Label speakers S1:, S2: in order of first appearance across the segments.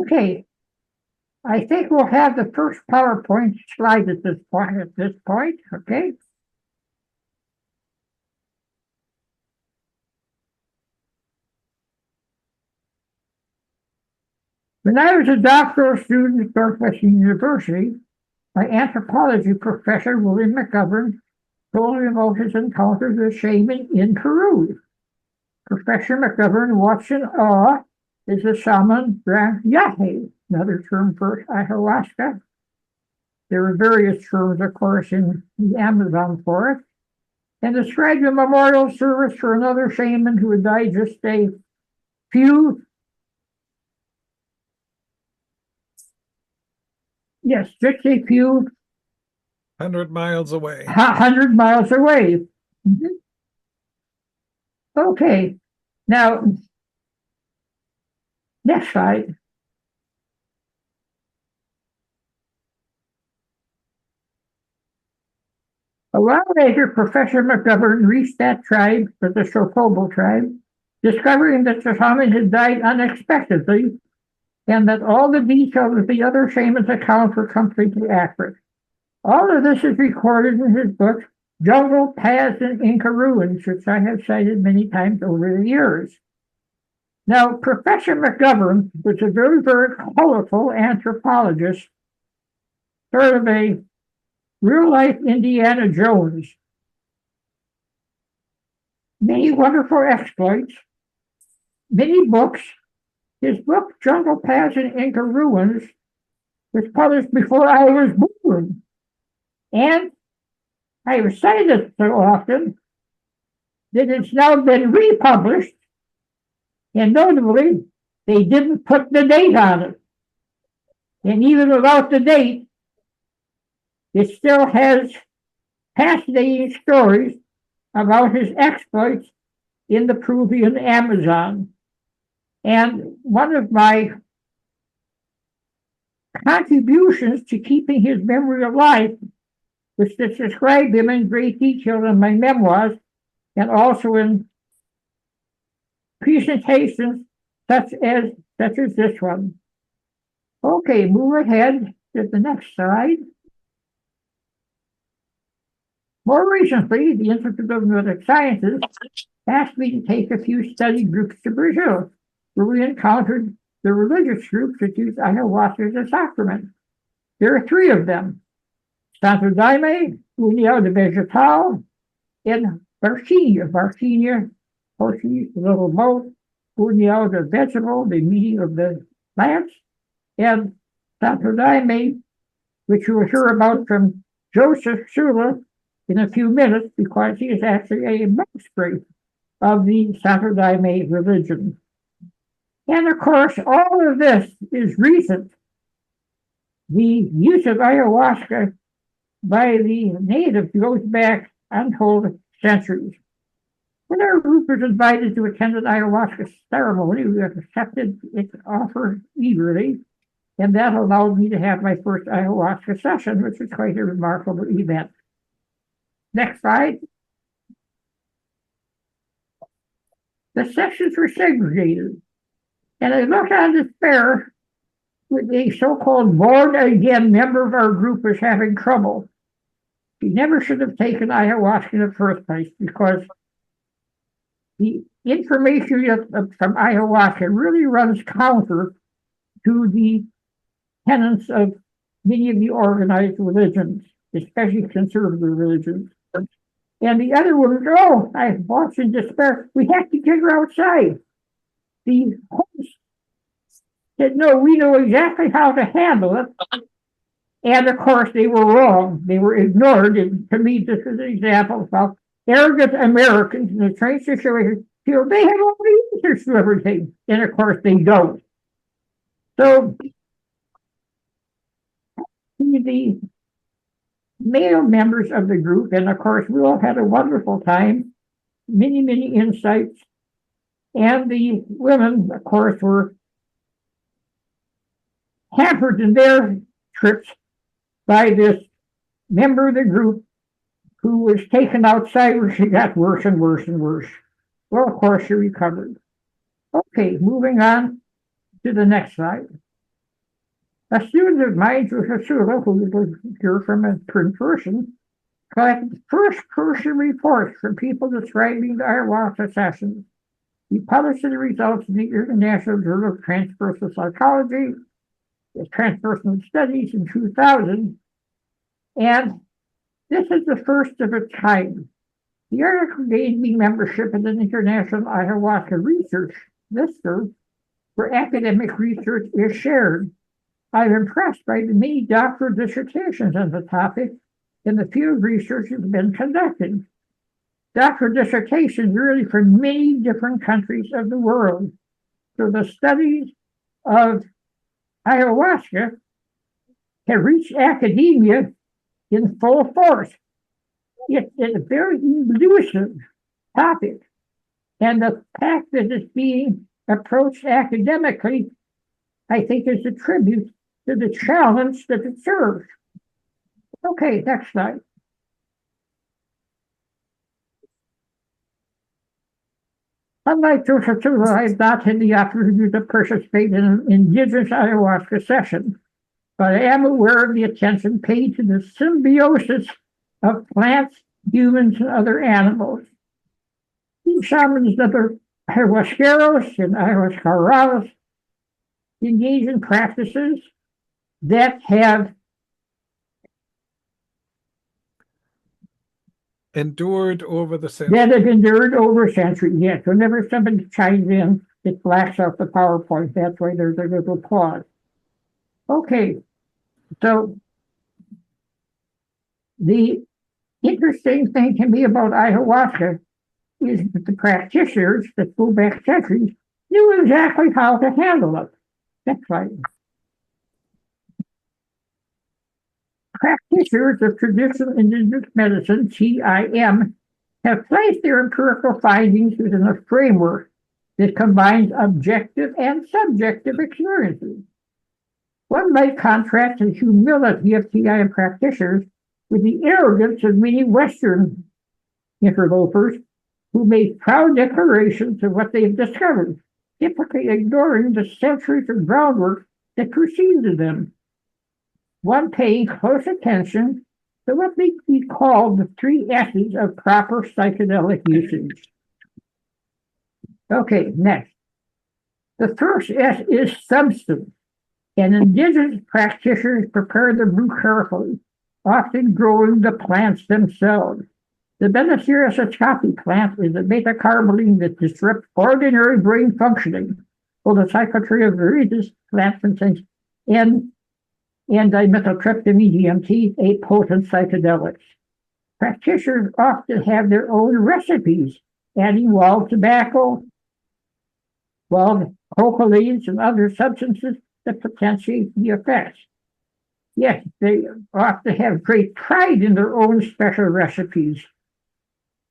S1: Okay, I think we'll have the first PowerPoint slide at this point, okay? When I was a doctoral student at Northwestern University, my anthropology professor, William McGovern, told me about his encounters with a shaman in Peru. Professor McGovern watched in awe as the shaman drank Yage, another term for ayahuasca. There are various terms, of course, in the Amazon forest, and described a memorial service for another shaman who had died just a few, just a few
S2: 100 miles away.
S1: 100 miles away. Mm-hmm. Okay, now, next slide. A while later, Professor McGovern reached that tribe, the Shokobo tribe, discovering that the shaman had died unexpectedly and that all the details of the other shaman's accounts were completely accurate. All of this is recorded in his book, Jungle Paths and Inca Ruins, which I have cited many times over the years. Now, Professor McGovern was a very, very colorful anthropologist, sort of a real-life Indiana Jones. Many wonderful exploits, many books. His book, Jungle Paths and Inca Ruins, was published before I was born. And I have cited it so often that it's now been republished, and notably, they didn't put the date on it. And even without the date, it still has fascinating stories about his exploits in the Peruvian Amazon. And one of my contributions to keeping his memory alive was to describe him in great detail in my memoirs and also in presentations such as this one. Okay, move ahead to the next slide. More recently, the Institute of Nordic Sciences asked me to take a few study groups to Brazil, where we encountered the religious groups that use ayahuasca as a sacrament. There are 3 of them: Santo Daime, União de Vegetal, and Varginha, Portuguese, the little boat, União de Vegetal, the meaning of the plants, and Santo Daime, which you will hear about from Joseph Sula in a few minutes, because he is actually a mainstay of the Santo Daime religion. And of course, all of this is recent. The use of ayahuasca by the natives goes back untold centuries. When our group was invited to attend an ayahuasca ceremony, we accepted its offer eagerly, and that allowed me to have my first ayahuasca session, which was quite a remarkable event. Next slide. The sections were segregated, and I looked on despair with a so-called born-again member of our group was having trouble. He never should have taken ayahuasca in the first place, because the information from ayahuasca really runs counter to the tenets of many of the organized religions, especially conservative religions. And the other one was, I watched in despair, we have to get her outside. The host said, no, we know exactly how to handle it. And of course, they were wrong. They were ignored. And to me, this is an example of how arrogant Americans in the train situation feel they have all the answers to everything. And of course, they don't. So, the male members of the group, and of course, we all had a wonderful time, many, many insights. And the women, of course, were hampered in their trips by this member of the group who was taken outside, where she got worse and worse and worse. Well, of course, she recovered. Okay, moving on to the next slide. A student of mine, Drusilla, who was here from a person, collected first-person reports from people describing the ayahuasca sessions. He published the results in the International Journal of Transpersonal Psychology, Transpersonal Studies in 2000, and this is the first of its kind. The article gained me membership in the International Ayahuasca Research Listserv, where academic research is shared. I'm impressed by the many doctoral dissertations on the topic and the field research has been conducted. Doctoral dissertations really from many different countries of the world. So the studies of ayahuasca have reached academia in full force. It's a very elusive topic, and the fact that it's being approached academically, I think, is a tribute to the challenge that it serves. Okay, next slide. Unlike Joseph, I have not had the opportunity to participate in an indigenous ayahuasca session, but I am aware of the attention paid to the symbiosis of plants, humans, and other animals. These shamans, other ayahuasqueros and ayahuascaros, engage in practices that have
S2: endured over the centuries.
S1: That have endured over centuries. Yes, whenever somebody chimes in, it blacks out the PowerPoint. That's why there's a little pause. Okay, so the interesting thing to me about ayahuasca is that the practitioners that go back centuries knew exactly how to handle it. Next slide. Practitioners of traditional indigenous medicine, TIM, have placed their empirical findings within a framework that combines objective and subjective experiences. One might contrast the humility of TIM practitioners with the arrogance of many Western interlopers who make proud declarations of what they have discovered, typically ignoring the centuries of groundwork that preceded them. One paying close attention to what may be called the 3 S's of proper psychedelic usage. Okay, next. The first S is substance, and indigenous practitioners prepare the brew carefully, often growing the plants themselves. The Benaceres sachapi plant is a beta-carboline that disrupts ordinary brain functioning, while the Psychotria viridis plant contains dimethyltryptamine DMT, a potent psychedelics. Practitioners often have their own recipes, adding wild tobacco, wild coca leaves, and other substances that potentiate the effects. Yes, they often have great pride in their own special recipes.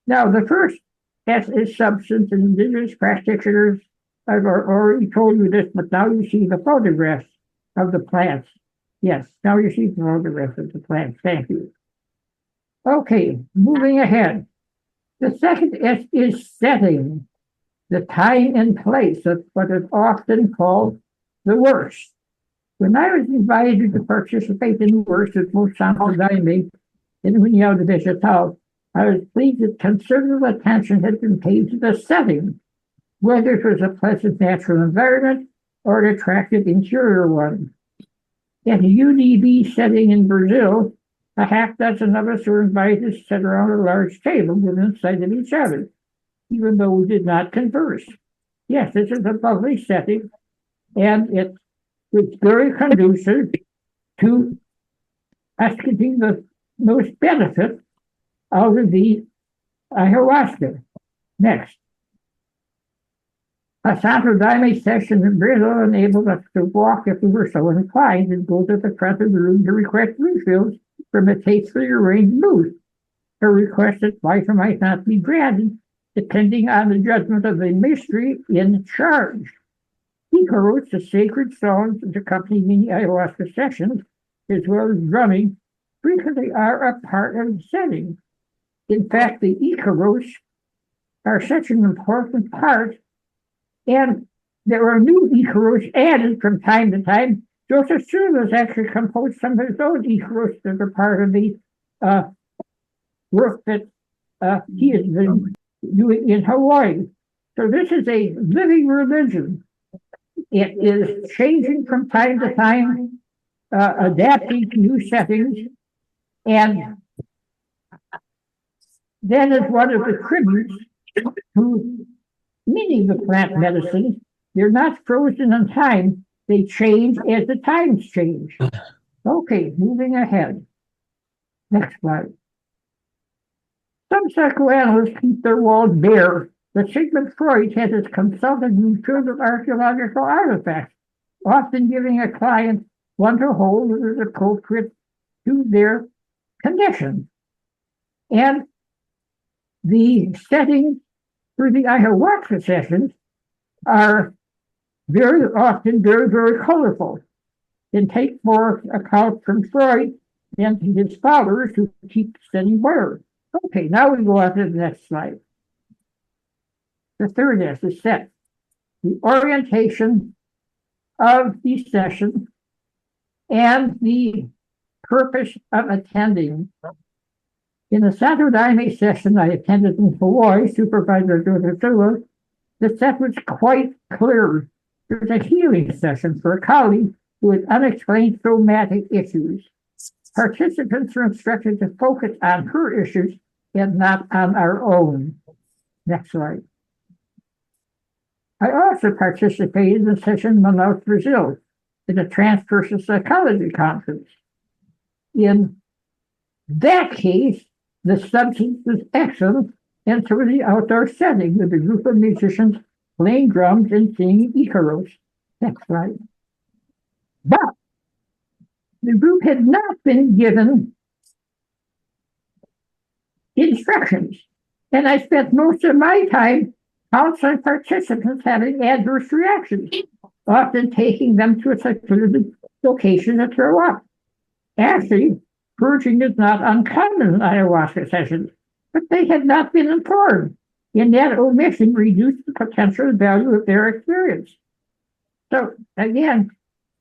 S1: Now, the first S is substance, and indigenous practitioners, I've already told you this, but now you see the photographs of the plants. Yes, now you see the photographs of the plants. Thank you. Okay, moving ahead. The second S is setting, the time and place of what is often called the worst. When I was invited to participate in the worst at most Santo Daime in União de Vegetal, I was pleased that considerable attention had been paid to the setting, whether it was a pleasant natural environment or an attractive interior one. At a UDB setting in Brazil, a half dozen of us were invited to sit around a large table within sight of each other, even though we did not converse. Yes, this is a lovely setting, and it's very conducive to us getting the most benefit out of the ayahuasca. Next. A Santo Daime session in Brazil enabled us to walk, if we were so inclined, and go to the front of the room to request refills from a tastefully arranged booth. A request that might or might not be granted, depending on the judgment of the mystery in charge. Icaros, the sacred songs that accompany many ayahuasca sessions, as well as drumming, frequently are a part of the setting. In fact, the Icaros are such an important part, and there are new Icaros added from time to time Joseph Sula has actually composed some of his own e-roasts that are part of the work that he has been doing in Hawaii. So this is a living religion. It is changing from time to time, adapting to new settings, and then is one of the tributes to many of the plant medicines. They're not frozen in time. They change as the times change. Okay, moving ahead. Next slide. Some psychoanalysts keep their walls bare, but Sigmund Freud has his consultant filled with archaeological artifacts, often giving a client one to hold that is appropriate to their condition. And the settings for the ayahuasca sessions are very often very, very colorful and take more account from Freud and his followers who keep setting bare. Okay, now we go on to the next slide. The third S is set. The orientation of the session and the purpose of attending. In the Saturday session I attended in Hawaii, supervisor Joseph Sula, the set was quite clear. There's a healing session for a colleague who had unexplained somatic issues. Participants are instructed to focus on her issues and not on our own. Next slide. I also participated in a session in Manaus, Brazil, at a transpersonal psychology conference. In that case, the substance was excellent, and so was the outdoor setting with a group of musicians playing drums and singing Icaros. Next slide. But the group had not been given instructions, and I spent most of my time counseling participants having adverse reactions, often taking them to a secluded location to throw up. Actually, purging is not uncommon in ayahuasca sessions, but they had not been informed, and that omission reduced the potential value of their experience. So again,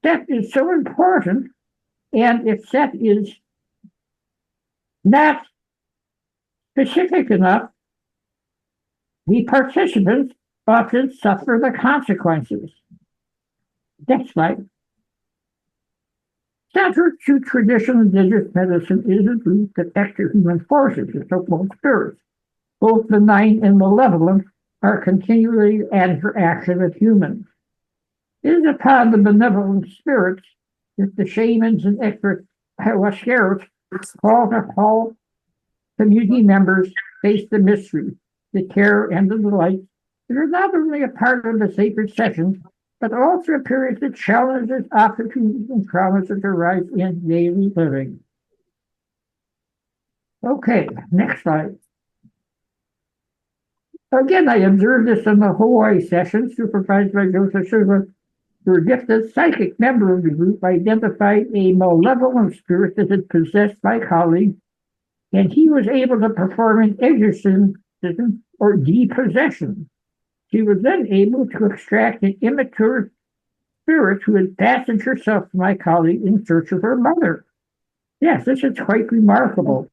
S1: set is so important, and if set is not specific enough, the participants often suffer the consequences. Next slide. Central to traditional indigenous medicine is a group that extra-human forces, the so-called spirits, both benign and malevolent, are continually at interaction with humans. It is upon the benevolent spirits that the shamans and expert ayahuasqueros call to all community members face the mystery, the terror, and the delight that are not only a part of the sacred sessions, but also a period of challenges, opportunities, and traumas that arise in daily living. Okay, next slide. Again, I observed this in the Hawaii session, supervised by Joseph Sula. The gifted psychic member of the group identified a malevolent spirit that had possessed my colleague, and he was able to perform an exorcism or depossession. She was then able to extract an immature spirit who had fastened herself to my colleague in search of her mother. Yes, this is quite remarkable.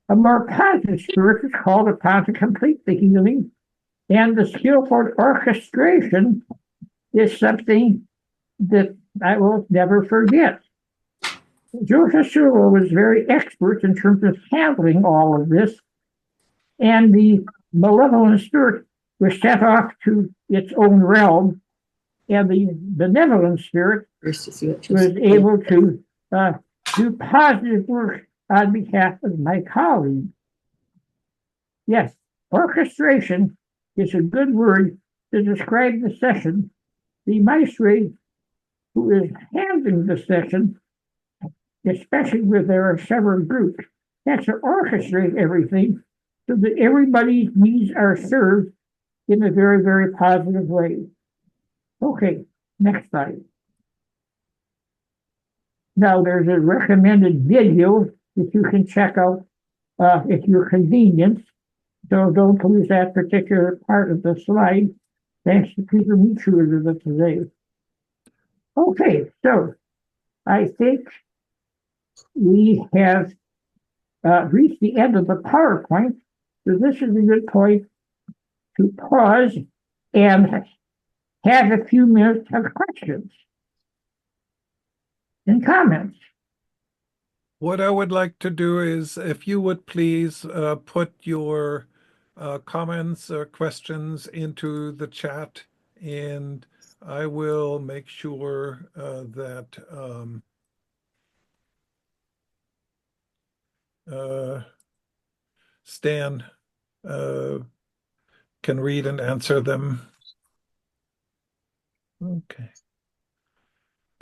S1: A more positive spirit is called upon to complete the healing, and the skillful orchestration is something that I will never forget. Joseph Sula was very expert in terms of handling all of this, and the malevolent spirit was sent off to its own realm, and the benevolent spirit was able to do positive work on behalf of my colleague. Yes, orchestration is a good word to describe the session. The maestro who is handling the session, especially where there are several groups, has to orchestrate everything so that everybody's needs are served in a very, very positive way. Okay, next slide. Now there's a recommended video that you can check out at your convenience. So don't lose that particular part of the slide. Thanks to Peter Mitchell today. Okay, so I think we have reached the end of the PowerPoint. So this is a good point to pause and have a few minutes of questions and comments.
S2: What I would like to do is, if you would please put your comments or questions into the chat, and I will make sure that Stan can read and answer them. Okay.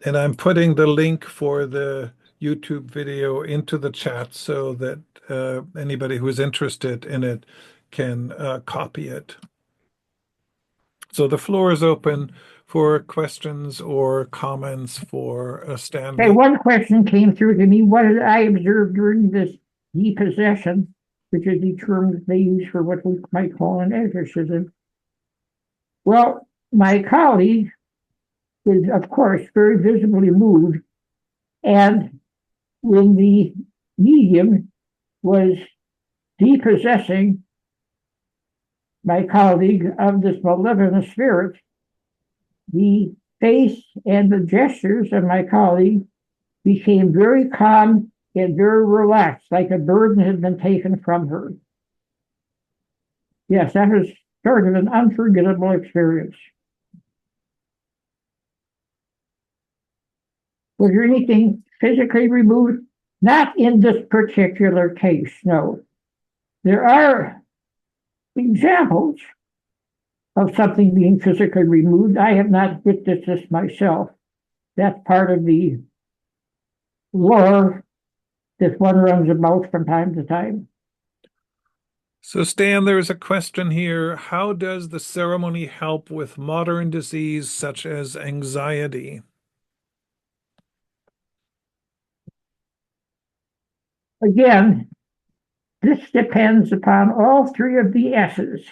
S2: And I'm putting the link for the YouTube video into the chat so that anybody who's interested in it can copy it. So the floor is open for questions or comments for Stanley.
S1: Okay, one question came through to me. What did I observe during this depossession, which is the term that they use for what we might call an exorcism? Well, my colleague is, of course, very visibly moved. And when the medium was depossessing my colleague of this malevolent spirit, the face and the gestures of my colleague became very calm and very relaxed, like a burden had been taken from her. Yes, that was sort of an unforgettable experience. Was there anything physically removed? Not in this particular case, no. There are examples of something being physically removed. I have not witnessed this myself. That's part of the lore that one runs about from time to time.
S2: So Stan, there's a question here. How does the ceremony help with modern disease such as anxiety?
S1: Again, this depends upon all three of the S's.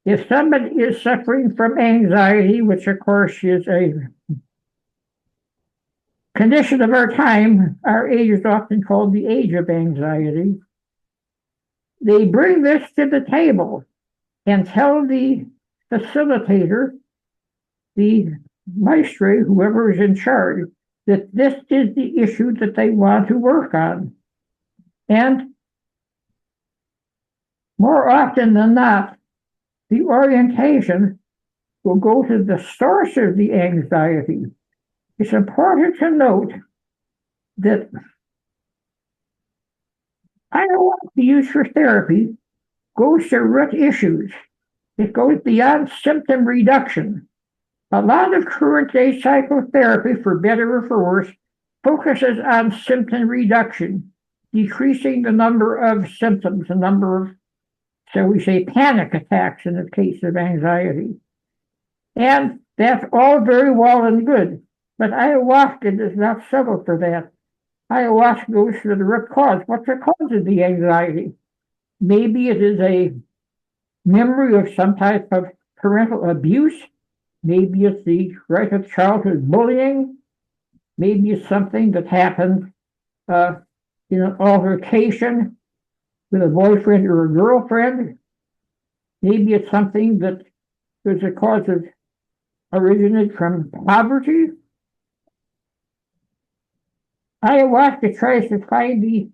S1: If somebody is suffering from anxiety, which of course is a condition of our time, our age is often called the age of anxiety, they bring this to the table and tell the facilitator, the maestro, whoever is in charge, that this is the issue that they want to work on. And more often than not, the orientation will go to the source of the anxiety. It's important to note that ayahuasca used for therapy goes to root issues. It goes beyond symptom reduction. A lot of current day psychotherapy, for better or for worse, focuses on symptom reduction, decreasing the number of symptoms, the number of, shall we say, panic attacks in the case of anxiety. And that's all very well and good, but ayahuasca does not settle for that. Ayahuasca goes to the root cause. What's the cause of the anxiety? Maybe it is a memory of some type of parental abuse. Maybe it's the right of childhood bullying. Maybe it's something that happened in an altercation with a boyfriend or a girlfriend. Maybe it's something that was a cause of originated from poverty. Ayahuasca tries to find the,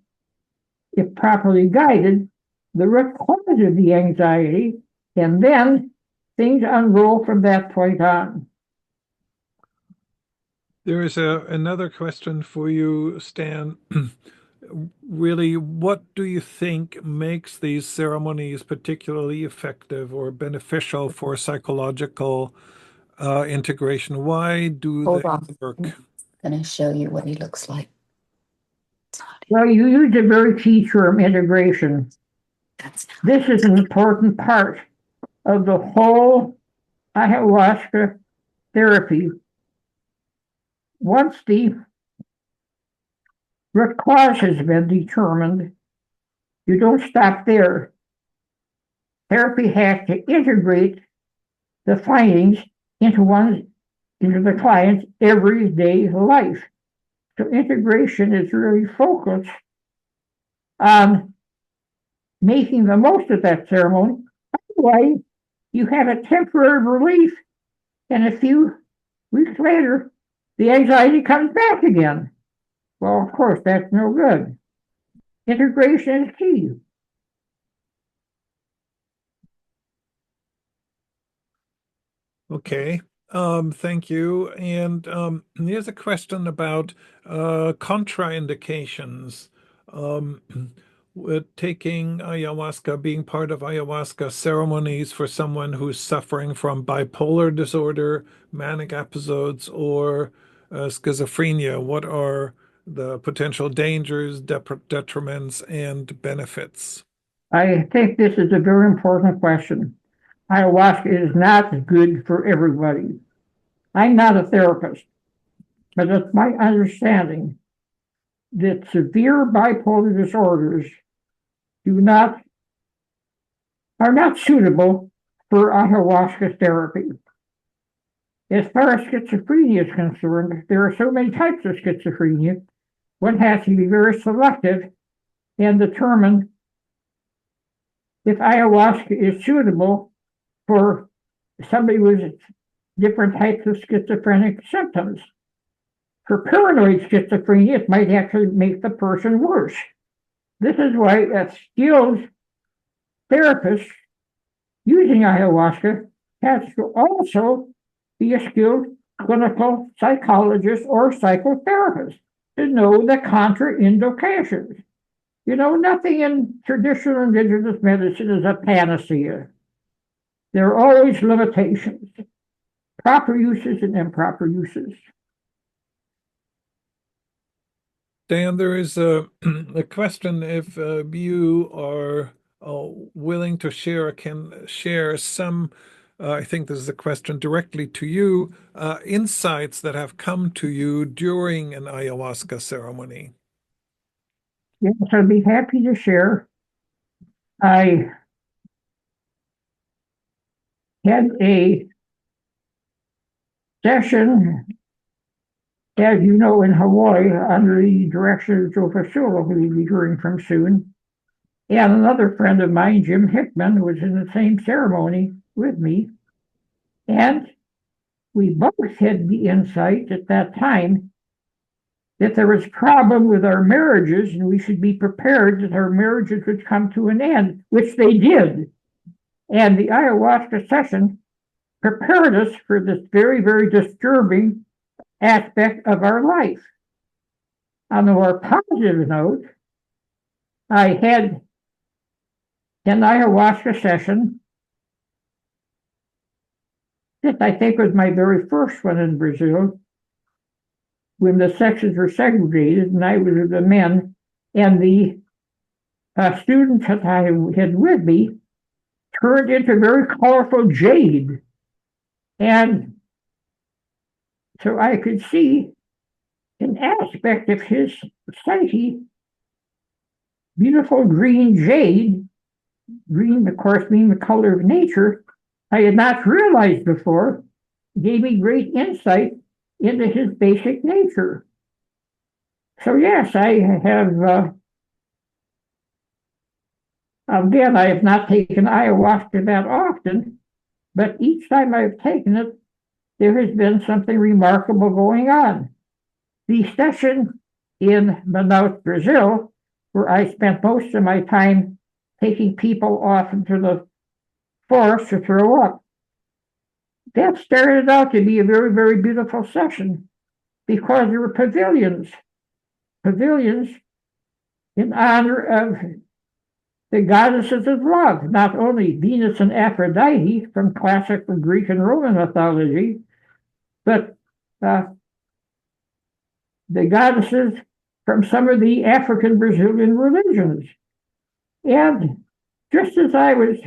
S1: if properly guided, the root cause of the anxiety, and then things unroll from that point on.
S2: There is another question for you, Stan. Really, what do you think makes these ceremonies particularly effective or beneficial for psychological integration? Why do
S3: Hold
S2: they
S3: on.
S2: work?
S3: I'm going to show you what he looks like.
S1: Well, you used a very key term, integration. This is an important part of the whole ayahuasca therapy. Once the root cause has been determined, you don't stop there. Therapy has to integrate the findings into into the client's everyday life. So integration is really focused on making the most of that ceremony. Otherwise, you have a temporary relief, and a few weeks later, the anxiety comes back again. Well, of course, that's no good. Integration is key.
S2: Okay. Thank you. And here's a question about contraindications. With taking ayahuasca, being part of ayahuasca ceremonies for someone who's suffering from bipolar disorder, manic episodes, or schizophrenia. What are the potential dangers, detriments, and benefits?
S1: I think this is a very important question. Ayahuasca is not good for everybody. I'm not a therapist, but it's my understanding that severe bipolar disorders are not suitable for ayahuasca therapy. As far as schizophrenia is concerned, there are so many types of schizophrenia. One has to be very selective and determine if ayahuasca is suitable for somebody with different types of schizophrenic symptoms. For paranoid schizophrenia, it might actually make the person worse. This is why a skilled therapist using ayahuasca has to also be a skilled clinical psychologist or psychotherapist to know the contraindications. You know, nothing in traditional indigenous medicine is a panacea. There are always limitations, proper uses and improper uses.
S2: Dan, there is a question if you are willing to share, can share some, I think this is a question directly to you, insights that have come to you during an ayahuasca ceremony.
S1: Yes, I'd be happy to share. I had a session, as you know, in Hawaii under the direction of Joe Fasola, who you'll be hearing from soon. And another friend of mine, Jim Hickman, was in the same ceremony with me. And we both had the insight at that time that there was a problem with our marriages and we should be prepared that our marriages would come to an end, which they did. And the ayahuasca session prepared us for this very, very disturbing aspect of our life. On a more positive note, I had an ayahuasca session that I think was my very first one in Brazil, when the sexes were segregated and I was with the men, and the students that I had with me turned into very colorful jade. And so I could see an aspect of his psyche, beautiful green jade, green, of course, being the color of nature, I had not realized before, gave me great insight into his basic nature. So yes, I have, again, I have not taken ayahuasca that often, but each time I've taken it, there has been something remarkable going on. The session in Manaus, Brazil, where I spent most of my time taking people off into the forest to throw up, that started out to be a very, very beautiful session because there were pavilions in honor of the goddesses of love, not only Venus and Aphrodite from classical Greek and Roman mythology, but the goddesses from some of the African Brazilian religions. And just as I was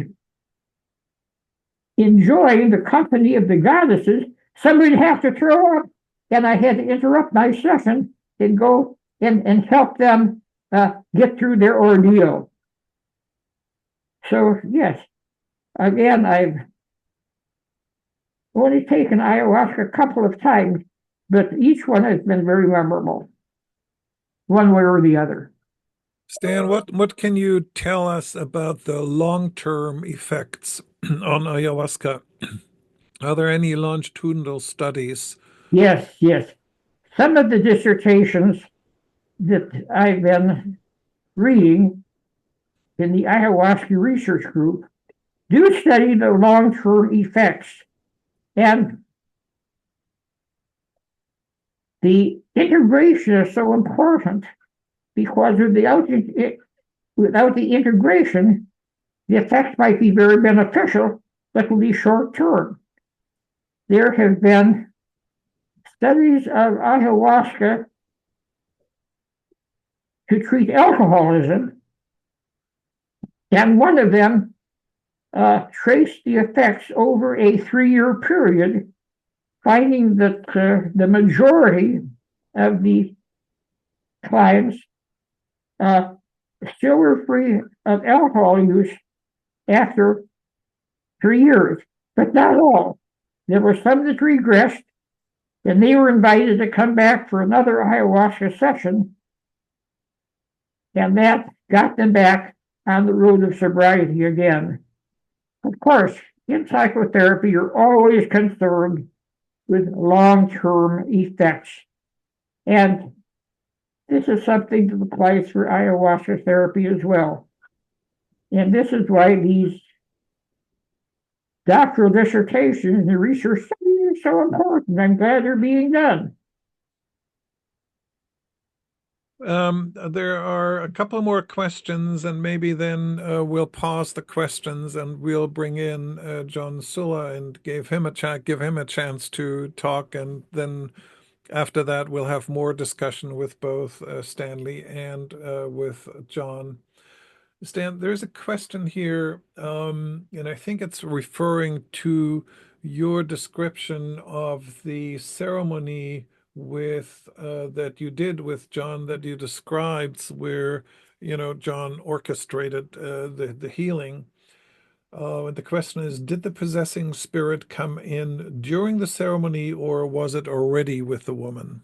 S1: enjoying the company of the goddesses, somebody would have to throw up, and I had to interrupt my session and go and help them get through their ordeal. So yes, again, I've only taken ayahuasca a couple of times, but each one has been very memorable, one way or the other.
S2: Stan, what can you tell us about the long-term effects on ayahuasca? Are there any longitudinal studies?
S1: Yes, yes. Some of the dissertations that I've been reading in the ayahuasca research group do study the long-term effects, and the integration is so important because without the integration, the effects might be very beneficial, but will be short-term. There have been studies of ayahuasca to treat alcoholism, and one of them traced the effects over a 3-year period, finding that the majority of the clients still were free of alcohol use after 3 years, but not all. There were some that regressed, and they were invited to come back for another ayahuasca session, and that got them back on the road of sobriety again. Of course, in psychotherapy, you're always concerned with long-term effects, and this is something that applies for ayahuasca therapy as well. And this is why these doctoral dissertations and research studies are so important. I'm glad they're being done.
S2: There are a couple more questions, and maybe then we'll pause the questions and we'll bring in John Sula and give him a chance to talk, and then after that we'll have more discussion with both Stanley and with John. Stan, there's a question here, and I think it's referring to your description of the ceremony with that you did with John, that you described, where John orchestrated the healing. And the question is, did the possessing spirit come in during the ceremony, or was it already with the woman?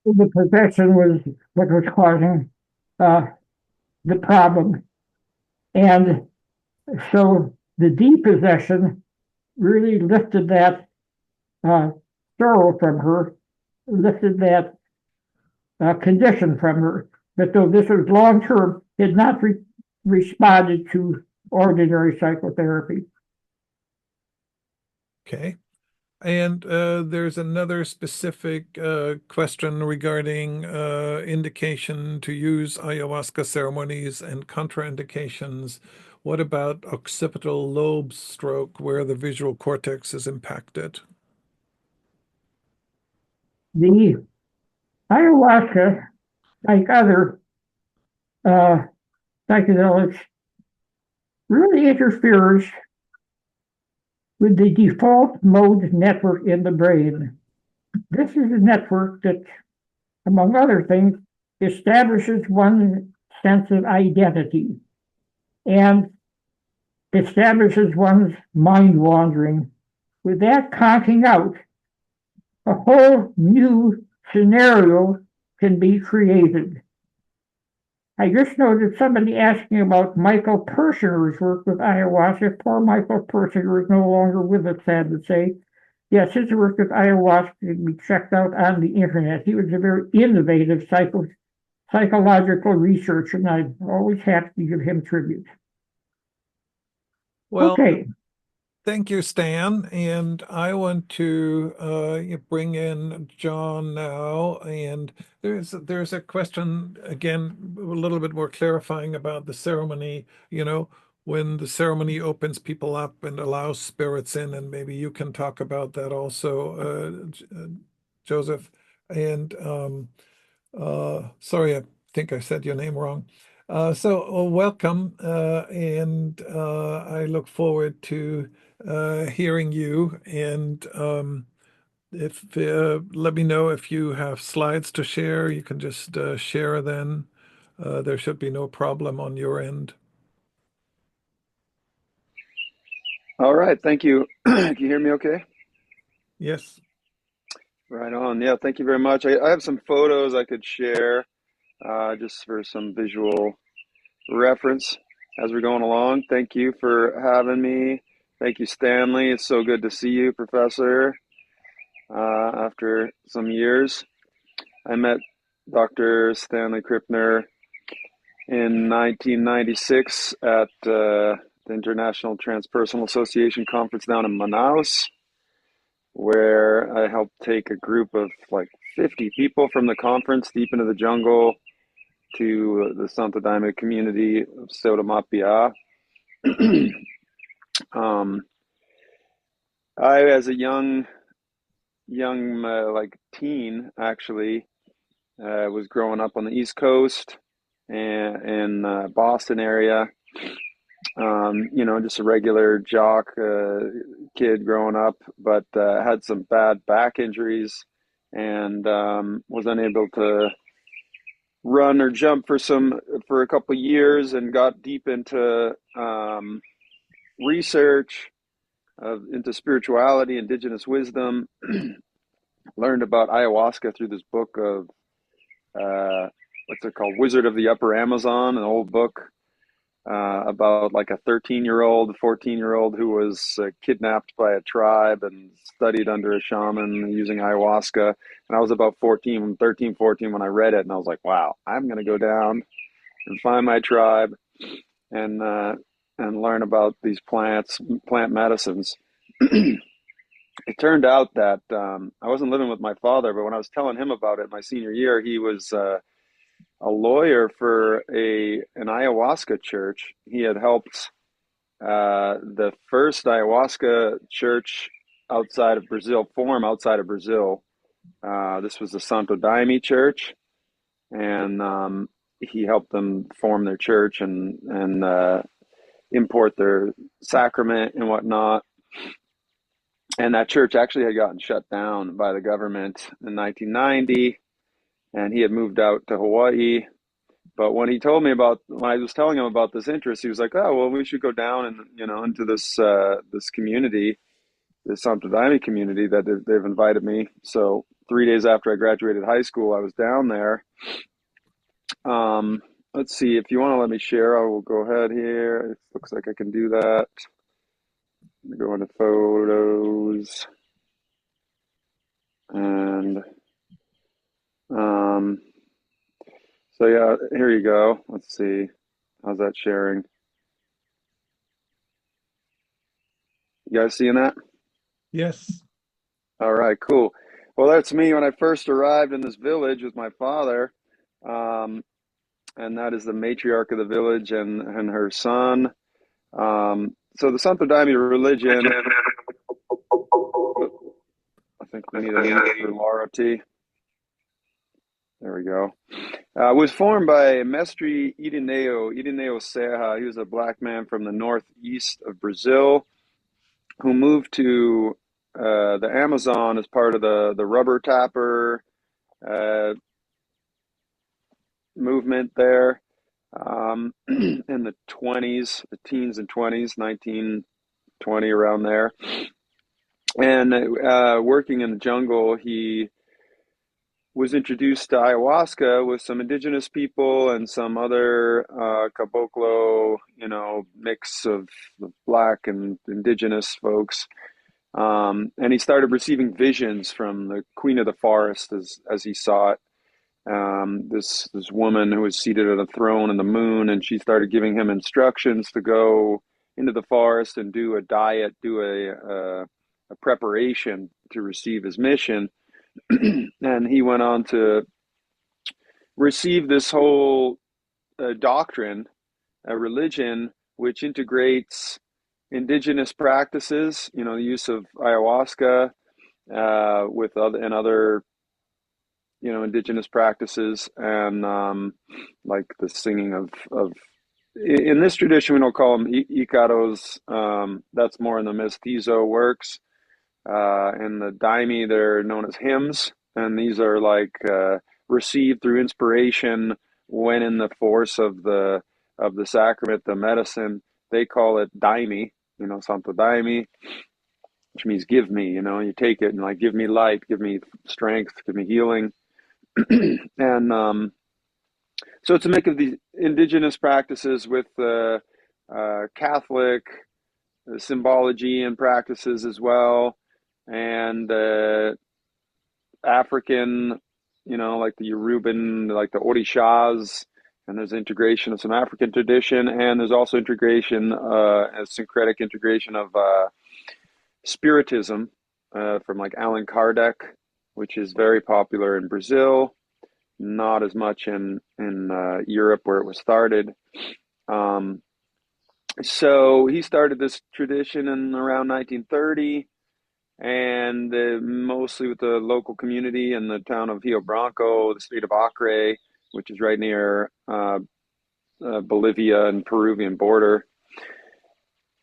S1: The possession was what was causing the problem. And so the depossession really lifted that sorrow from her, lifted that condition from her. But though this was long term, it had not responded to ordinary psychotherapy.
S2: Okay. And there's another specific question regarding indication to use ayahuasca ceremonies and contraindications. What about occipital lobe stroke, where the visual cortex is impacted?
S1: The ayahuasca, like other psychedelics, really interferes with the default mode network in the brain. This is a network that, among other things, establishes one's sense of identity and establishes one's mind wandering. With that conking out, a whole new scenario can be created. I just noted somebody asking about Michael Persinger's work with ayahuasca. Poor Michael Persinger is no longer with us, sad to say. Yes, his work with ayahuasca can be checked out on the internet. He was a very innovative psychological researcher, and I'm always happy to give him tribute.
S2: Well,
S1: okay.
S2: Thank you, Stan. And I want to bring in John now. And there's a question, again, a little bit more clarifying about the ceremony. When the ceremony opens people up and allows spirits in, and maybe you can talk about that also, Joseph. And sorry, I think I said your name wrong. So welcome, and I look forward to hearing you. And if let me know if you have slides to share. You can just share then. There should be no problem on your end.
S4: All right, thank you. Can you hear me okay?
S2: Yes.
S4: Right on. Yeah, thank you very much. I have some photos I could share just for some visual reference as we're going along. Thank you for having me. Thank you, Stanley. It's so good to see you, Professor, after some years. I met Dr. Stanley Krippner in 1996 at the International Transpersonal Association Conference down in Manaus, where I helped take a group of like 50 people from the conference deep into the jungle to the Santo Daime community of Sotomapia. I, as a young like teen, actually, was growing up on the East Coast and in Boston area. Just a regular jock kid growing up, but had some bad back injuries and was unable to run or jump for a couple of years, and got deep into research into spirituality, indigenous wisdom. Learned about ayahuasca through this book of what's it called, Wizard of the Upper Amazon, an old book about like a 13-year-old, 14-year-old who was kidnapped by a tribe and studied under a shaman using ayahuasca. And I was about 13, 14 when I read it, and I was like, wow, I'm going to go down and find my tribe and learn about these plant medicines. It turned out that I wasn't living with my father, but when I was telling him about it my senior year, he was a lawyer for an ayahuasca church. He had helped the first ayahuasca church form outside of Brazil. This was the Santo Daime Church, and he helped them form their church and import their sacrament and whatnot. And that church actually had gotten shut down by the government in 1990, and he had moved out to Hawaii. But when I was telling him about this interest, he was like, "Oh, well, we should go down and into this community, this Santo Daime community that they've invited me." So 3 days after I graduated high school, I was down there. Let's see, if you want to let me share, I will go ahead here. It looks like I can do that. Go into photos and so yeah, here you go. Let's see, how's that sharing? You guys seeing that?
S2: Yes.
S4: All right, cool. Well, that's me when I first arrived in this village with my father, and that is the matriarch of the village and her son. So the Santo Daime religion, I think we need a minute for Laura T. There we go. Was formed by Mestre Irineu Serra. He was a black man from the northeast of Brazil who moved to the Amazon as part of the rubber tapper movement there in the teens and 20s, 1920, around there. And working in the jungle, he was introduced to ayahuasca with some indigenous people and some other caboclo, mix of black and indigenous folks. And he started receiving visions from the queen of the forest as he saw it. This woman who was seated at a throne in the moon, and she started giving him instructions to go into the forest and do a diet, do a preparation to receive his mission. And he went on to receive this whole doctrine, a religion which integrates indigenous practices, the use of ayahuasca with other indigenous practices, and like the singing of in this tradition we don't call them icaros. That's more in the mestizo works. In the Daime, they're known as hymns, and these are like received through inspiration when in the force of the sacrament, the medicine. They call it Daime, Santo Daime. which means give me, you take it and like, give me light, give me strength, give me healing. And so it's a mix of these indigenous practices with Catholic symbology and practices as well, and African, like the Yoruban, like the Orishas, and there's integration of some African tradition, and there's also integration, a syncretic integration of Spiritism from like Allan Kardec, which is very popular in Brazil, not as much in Europe where it was started. So he started this tradition in around 1930, and mostly with the local community in the town of Rio Branco, the state of Acre, which is right near Bolivia and Peruvian border.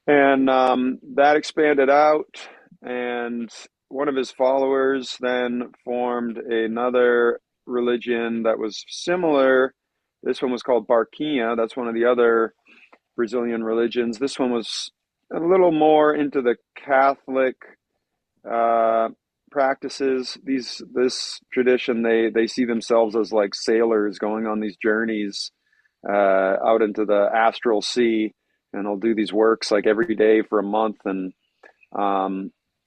S4: And that expanded out, and one of his followers then formed another religion that was similar. This one was called Barquinha. That's one of the other Brazilian religions. This one was a little more into the Catholic practices. This tradition, they see themselves as like sailors going on these journeys out into the astral sea, and they'll do these works like every day for a month, and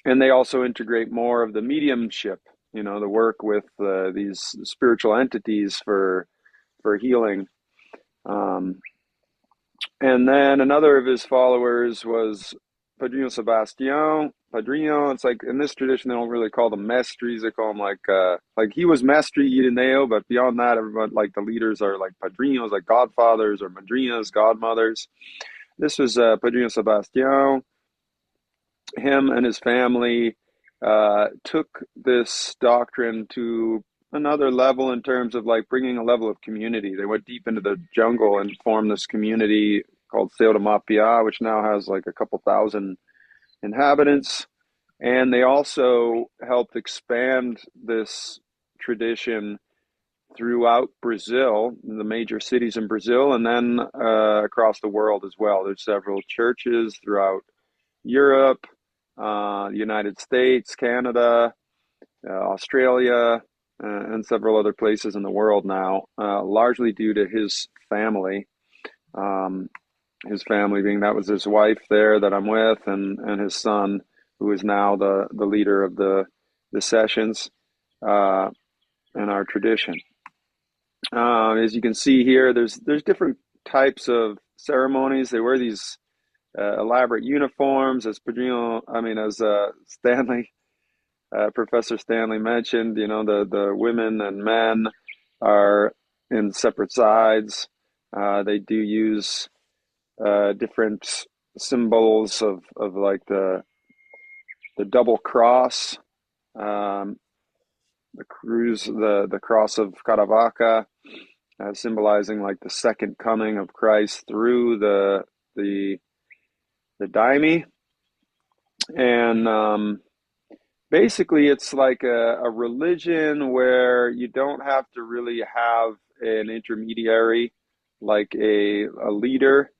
S4: they also integrate more of the mediumship, the work with these spiritual entities for healing. And then another of his followers was Padrinho Sebastião. Padrinho, it's like in this tradition, they don't really call them mestres. They call them like he was mestre Irineo, but beyond that, everyone, like the leaders are like padrinos, like godfathers, or madrinas, godmothers. This was Padrinho Sebastião. Him and his family took this doctrine to another level in terms of like bringing a level of community. They went deep into the jungle and formed this community called Seu de Mapia, which now has like a couple thousand inhabitants. And they also helped expand this tradition throughout Brazil, the major cities in Brazil, and then across the world as well. There's several churches throughout Europe, the United States, Canada, Australia, and several other places in the world now, largely due to his family. His family being, that was his wife there that I'm with, and his son, who is now the leader of the sessions in our tradition. As you can see here, there's different types of ceremonies. They wear these elaborate uniforms, as Stanley, Professor Stanley mentioned. The women and men are in separate sides. They do use different symbols of like the double cross, the cross of Caravaca, symbolizing like the second coming of Christ through the daime. And basically it's like a religion where you don't have to really have an intermediary, like a leader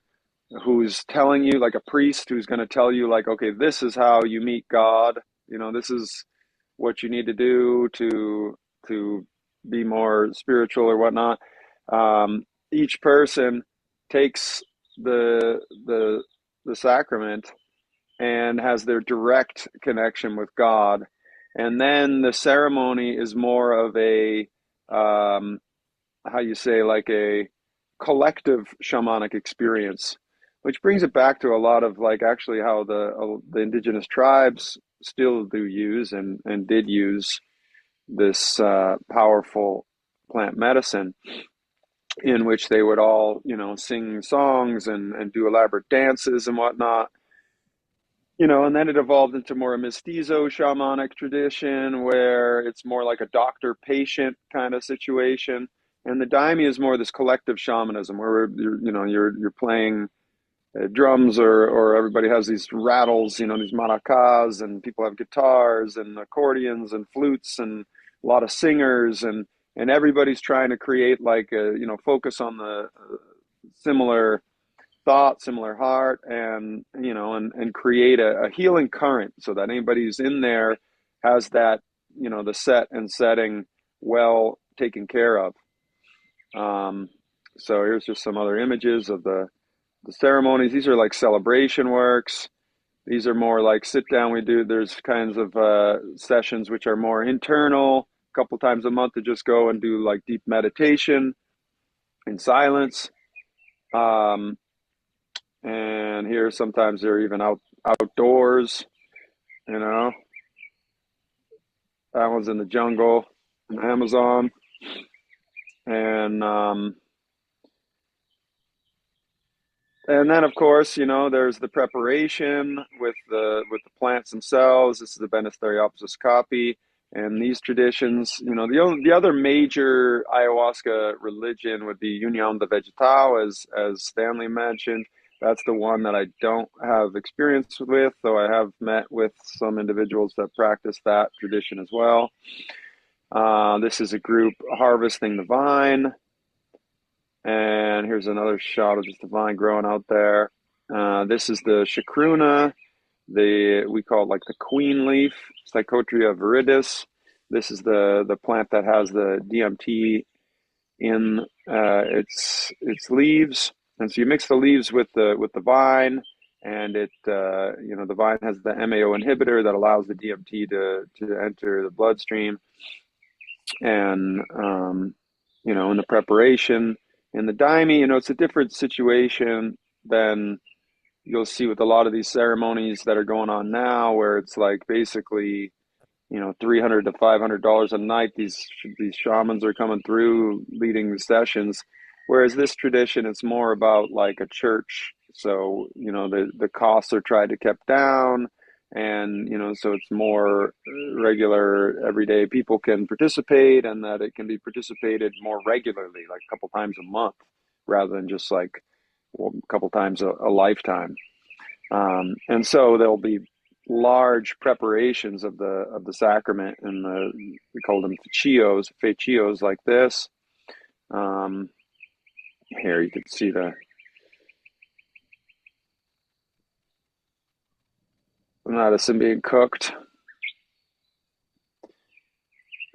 S4: who's telling you, like a priest who's going to tell you like, okay, this is how you meet God, this is what you need to do to be more spiritual or whatnot. Each person takes the sacrament and has their direct connection with God, and then the ceremony is more of a like a collective shamanic experience, which brings it back to a lot of like actually how the indigenous tribes still do use and did use this powerful plant medicine, in which they would all sing songs and do elaborate dances and whatnot. And then it evolved into more a mestizo shamanic tradition, where it's more like a doctor-patient kind of situation. And the daime is more this collective shamanism, where you're playing drums, or everybody has these rattles, these maracas, and people have guitars and accordions and flutes and a lot of singers, and everybody's trying to create like a focus on the similar thought, similar heart, and and create a healing current so that anybody who's in there has that, the set and setting well taken care of. So here's just some other images of the ceremonies. These are like celebration works. These are more like sit down. There's kinds of sessions which are more internal, a couple times a month to just go and do like deep meditation in silence. And here sometimes they're even outdoors, that one's in the jungle, in the Amazon. And then, of course, there's the preparation with the plants themselves. This is the Banisteriopsis copy, and these traditions. The other major ayahuasca religion would be Union de Vegetal, as Stanley mentioned. That's the one that I don't have experience with, though I have met with some individuals that practice that tradition as well. This is a group harvesting the vine. And here's another shot of just the vine growing out there. This is the chacruna. We call it like the queen leaf, Psychotria viridis. This is the plant that has the DMT in its leaves. And so you mix the leaves with the vine, and the vine has the MAO inhibitor that allows the DMT to enter the bloodstream. And in the preparation. In the daimi, it's a different situation than you'll see with a lot of these ceremonies that are going on now, where it's like basically, $300 to $500 a night. These shamans are coming through leading the sessions, whereas this tradition, it's more about like a church. So the costs are tried to kept down, and so it's more regular, everyday people can participate, and that it can be participated more regularly, like a couple times a month, rather than just like a couple times a lifetime. And so there'll be large preparations of the sacrament, and we call them fechillos like this. Here you can see the medicine being cooked.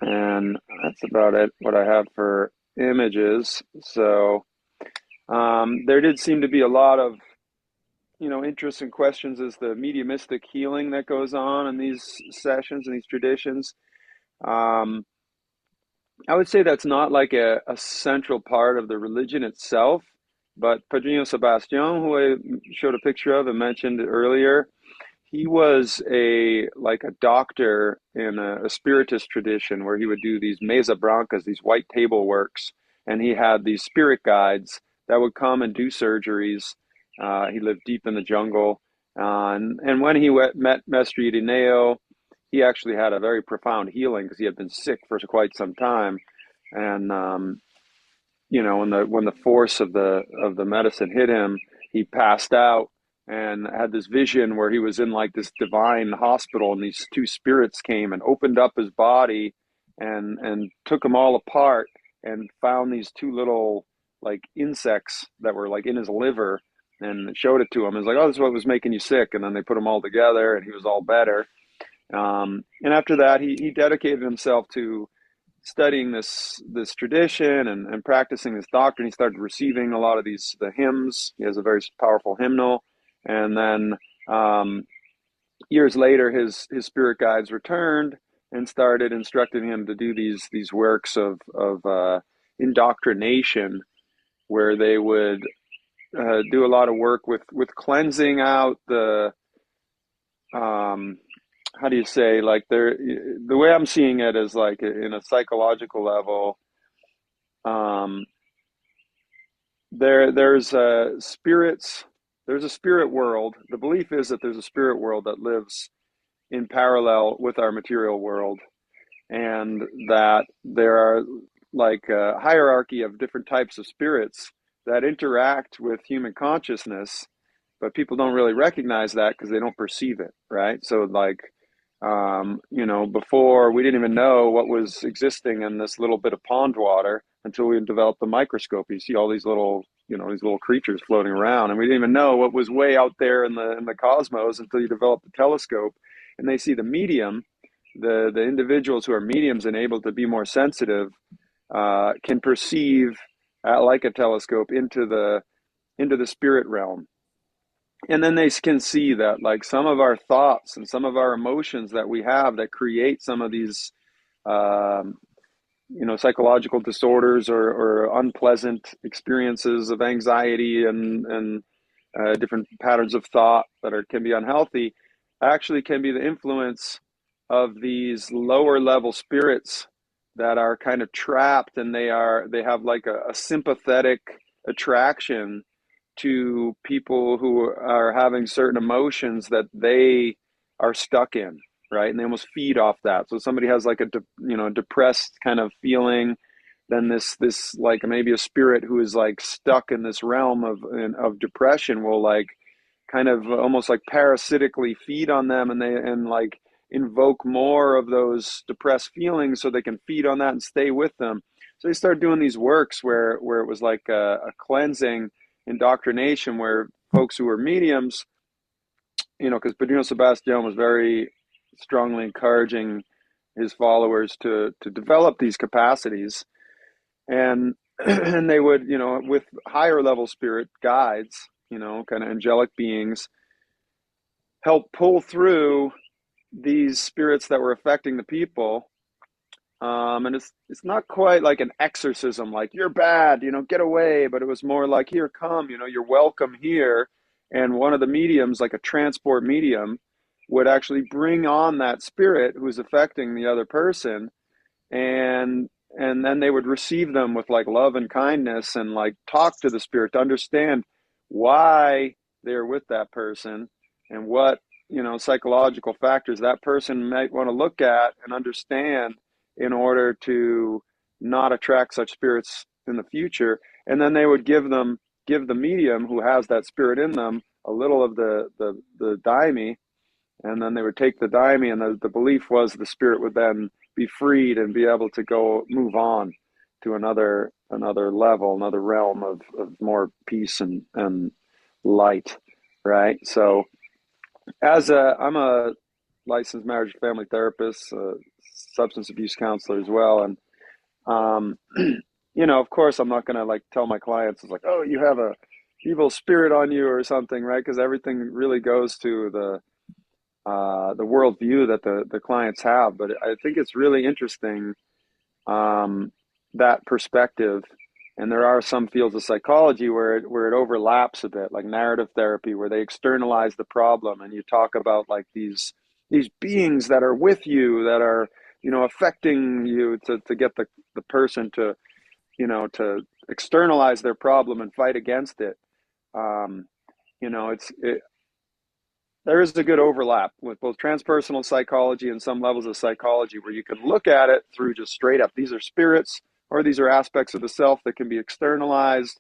S4: And that's about it, what I have for images. So there did seem to be a lot of, interest and questions as the mediumistic healing that goes on in these sessions and these traditions. I would say that's not like a central part of the religion itself, but Padrino Sebastian, who I showed a picture of and mentioned earlier, he was a doctor in a spiritist tradition where he would do these mesa brancas, these white table works, and he had these spirit guides that would come and do surgeries. He lived deep in the jungle, and when he met Mestre Irineo, he actually had a very profound healing because he had been sick for quite some time, and when the force of the medicine hit him, he passed out and had this vision where he was in like this divine hospital, and these two spirits came and opened up his body and took him all apart and found these two little like insects that were like in his liver, and showed it to him. It was like, oh, this is what was making you sick. And then they put them all together, and he was all better. And after that, he dedicated himself to studying this tradition and practicing this doctrine. He started receiving a lot of the hymns. He has a very powerful hymnal. And then years later, his spirit guides returned and started instructing him to do these works of indoctrination, where they would do a lot of work with cleansing out the how do you say, like, the way I'm seeing it is like in a psychological level. There's spirits. There's a spirit world. The belief is that there's a spirit world that lives in parallel with our material world, and that there are like a hierarchy of different types of spirits that interact with human consciousness, but people don't really recognize that because they don't perceive it, right? So like Before we didn't even know what was existing in this little bit of pond water until we developed the microscope. You see all these little, these little creatures floating around, and we didn't even know what was way out there in the cosmos until you develop the telescope. And they see the medium, the individuals who are mediums and able to be more sensitive, can perceive like a telescope into the spirit realm. And then they can see that like some of our thoughts and some of our emotions that we have that create some of these psychological disorders or unpleasant experiences of anxiety and different patterns of thought that can be unhealthy, actually can be the influence of these lower level spirits that are kind of trapped, and they have like a sympathetic attraction to people who are having certain emotions that they are stuck in, right? And they almost feed off that. So somebody has like a depressed kind of feeling, then this like maybe a spirit who is like stuck in this realm of depression will like kind of almost like parasitically feed on them, and like invoke more of those depressed feelings so they can feed on that and stay with them. So they start doing these works where it was like a cleansing indoctrination, where folks who were mediums, because Pedro Sebastian was very strongly encouraging his followers to develop these capacities, and and they would, with higher level spirit guides, kind of angelic beings, help pull through these spirits that were affecting the people. And it's not quite like an exorcism, like you're bad, get away. But it was more like, here, come, you're welcome here. And one of the mediums, like a transport medium, would actually bring on that spirit who's affecting the other person, and then they would receive them with like love and kindness, and like talk to the spirit to understand why they're with that person, and what psychological factors that person might want to look at and understand in order to not attract such spirits in the future. And then they would give the medium who has that spirit in them a little of the daime, and then they would take the daime, and the belief was the spirit would then be freed and be able to move on to another level, another realm of more peace and light, right? So I'm a licensed marriage and family therapist, substance abuse counselor as well. And, of course, I'm not going to like tell my clients, it's like, oh, you have a evil spirit on you or something, right? Because everything really goes to the worldview that the clients have. But I think it's really interesting, that perspective. And there are some fields of psychology where it overlaps a bit, like narrative therapy, where they externalize the problem, and you talk about like these beings that are with you, that are affecting you, to get the person to to externalize their problem and fight against it. There is a good overlap with both transpersonal psychology and some levels of psychology, where you can look at it through just straight up, these are spirits, or these are aspects of the self that can be externalized.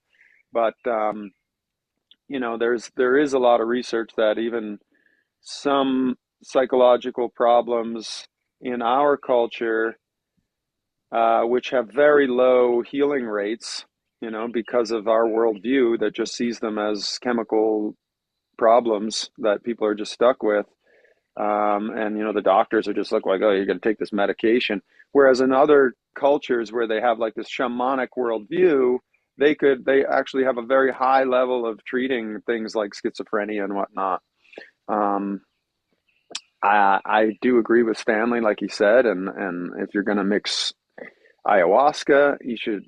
S4: But there is a lot of research that even some psychological problems in our culture, which have very low healing rates, because of our worldview that just sees them as chemical problems that people are just stuck with. And the doctors are just like, oh, you're going to take this medication. Whereas in other cultures where they have like this shamanic worldview, they actually have a very high level of treating things like schizophrenia and whatnot. I do agree with Stanley, like he said, and if you're going to mix ayahuasca,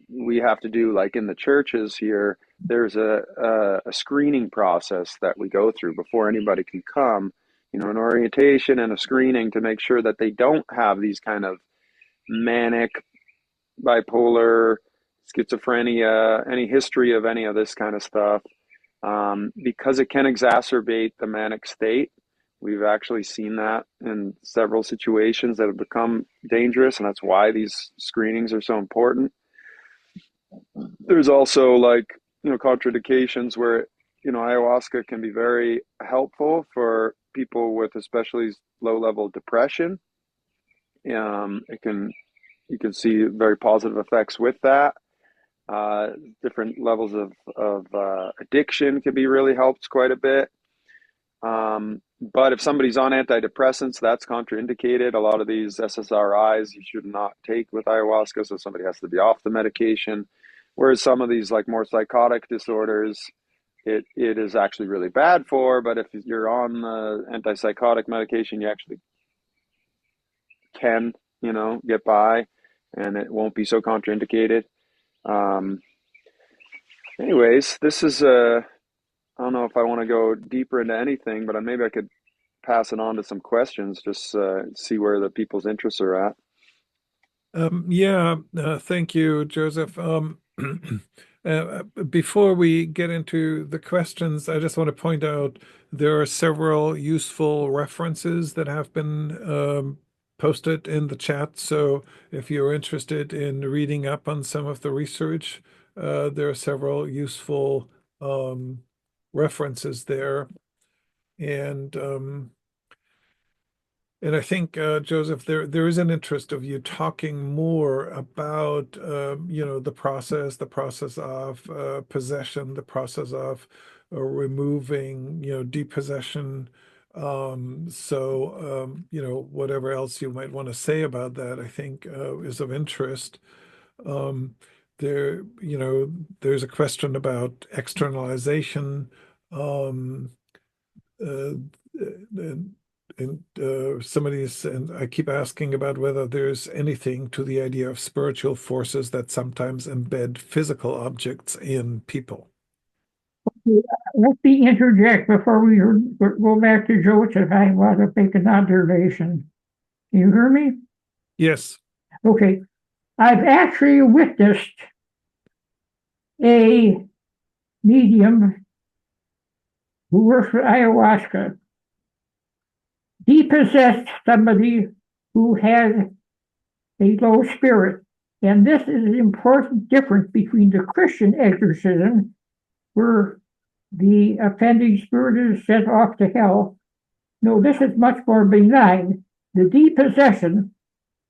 S4: we have to do, like in the churches here, there's a screening process that we go through before anybody can come, an orientation and a screening to make sure that they don't have these kind of manic, bipolar, schizophrenia, any history of any of this kind of stuff, because it can exacerbate the manic state. We've actually seen that in several situations that have become dangerous, and that's why these screenings are so important. There's also contraindications where ayahuasca can be very helpful for people with especially low-level depression. You can see very positive effects with that. Different levels of addiction can be really helped quite a bit. But if somebody's on antidepressants, that's contraindicated. A lot of these SSRIs you should not take with ayahuasca, so somebody has to be off the medication. Whereas some of these like more psychotic disorders, it is actually really bad for, but if you're on the antipsychotic medication, you actually can, get by, and it won't be so contraindicated. Anyways, this is I don't know if I want to go deeper into anything, but maybe I could pass it on to some questions, just see where the people's interests are at.
S2: Yeah, thank you, Joseph. Before we get into the questions, I just want to point out there are several useful references that have been posted in the chat. So if you're interested in reading up on some of the research, there are several useful references there. And I think, Joseph, there is an interest of you talking more about, the process of possession, the process of removing, depossession. Whatever else you might want to say about that, I think is of interest. There's a question about externalization. And I keep asking about whether there's anything to the idea of spiritual forces that sometimes embed physical objects in people.
S1: Let me interject before we go back to Joseph. I want to make an observation. Can you hear me?
S2: Yes.
S1: Okay. I've actually witnessed a medium who works for ayahuasca depossessed somebody who had a low spirit. And this is an important difference between the Christian exorcism, where the offending spirit is sent off to hell. No, this is much more benign. The depossession,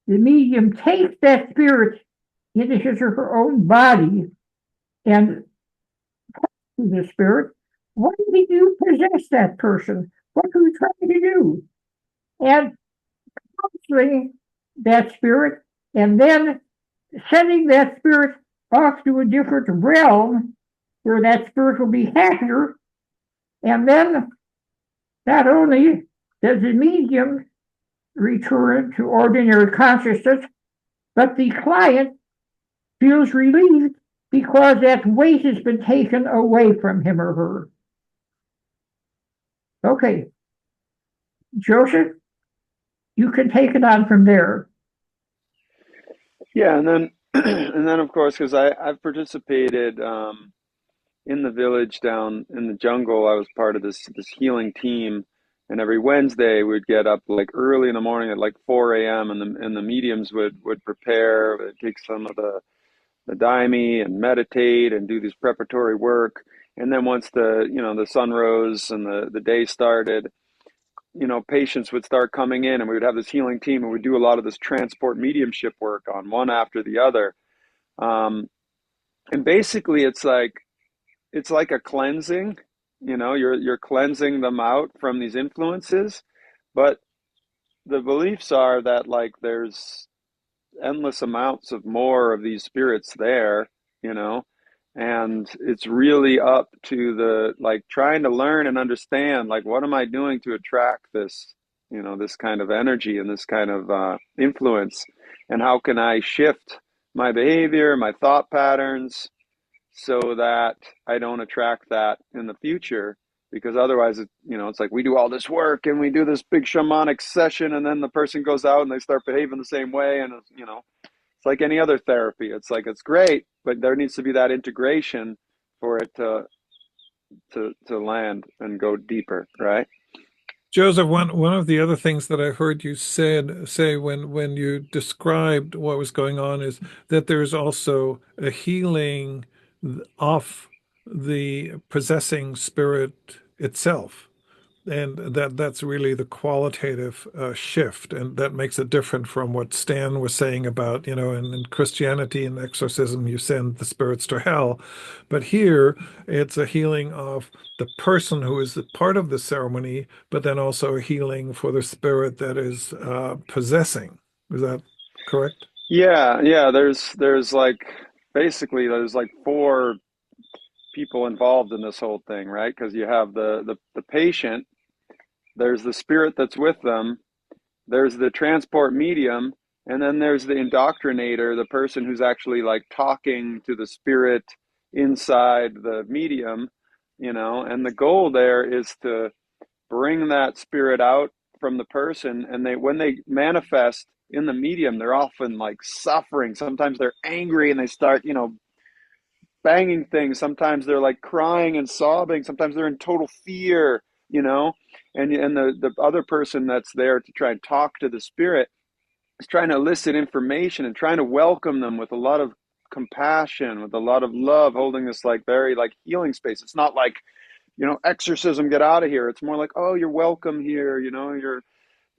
S1: the medium takes that spirit into his or her own body and the spirit. Why did you possess that person? What are you trying to do? And counseling that spirit, and then sending that spirit off to a different realm where that spirit will be happier. And then not only does the medium return to ordinary consciousness, but the client feels relieved because that weight has been taken away from him or her. Okay. Joseph, you can take it on from there.
S4: Yeah, and then and then of course, because I've participated in the village down in the jungle. I was part of this healing team, and every Wednesday we'd get up like early in the morning at like 4 a.m. and the mediums would prepare, take some of the daime and meditate and do this preparatory work. And then once the sun rose and the day started, patients would start coming in, and we would have this healing team, and we'd do a lot of this transport mediumship work on one after the other. And basically it's like a cleansing, you're cleansing them out from these influences. But the beliefs are that like there's endless amounts of more of these spirits there, and it's really up to the like trying to learn and understand like what am I doing to attract this, this kind of energy and this kind of influence, and how can I shift my behavior, my thought patterns, so that I don't attract that in the future. Because otherwise, it's like we do all this work and we do this big shamanic session, and then the person goes out and they start behaving the same way, and it's like any other therapy. It's like it's great, but there needs to be that integration for it to land and go deeper, right?
S2: Joseph, one of the other things that I heard you say when you described what was going on is that there's also a healing of the possessing spirit itself. And that's really the qualitative shift, and that makes it different from what Stan was saying about, in Christianity and exorcism, you send the spirits to hell. But here, it's a healing of the person who is a part of the ceremony, but then also a healing for the spirit that is possessing. Is that correct?
S4: Yeah. There's like basically there's like four people involved in this whole thing, right? Because you have the patient, there's the spirit that's with them, there's the transport medium, and then there's the indoctrinator, the person who's actually like talking to the spirit inside the medium, and the goal there is to bring that spirit out from the person. And when they manifest in the medium, they're often like suffering. Sometimes they're angry and they start, banging things. Sometimes they're like crying and sobbing. Sometimes they're in total fear, and the other person that's there to try and talk to the spirit is trying to elicit information and trying to welcome them with a lot of compassion, with a lot of love, holding this like very like healing space. It's not like, exorcism, get out of here. It's more like, oh, you're welcome here. You're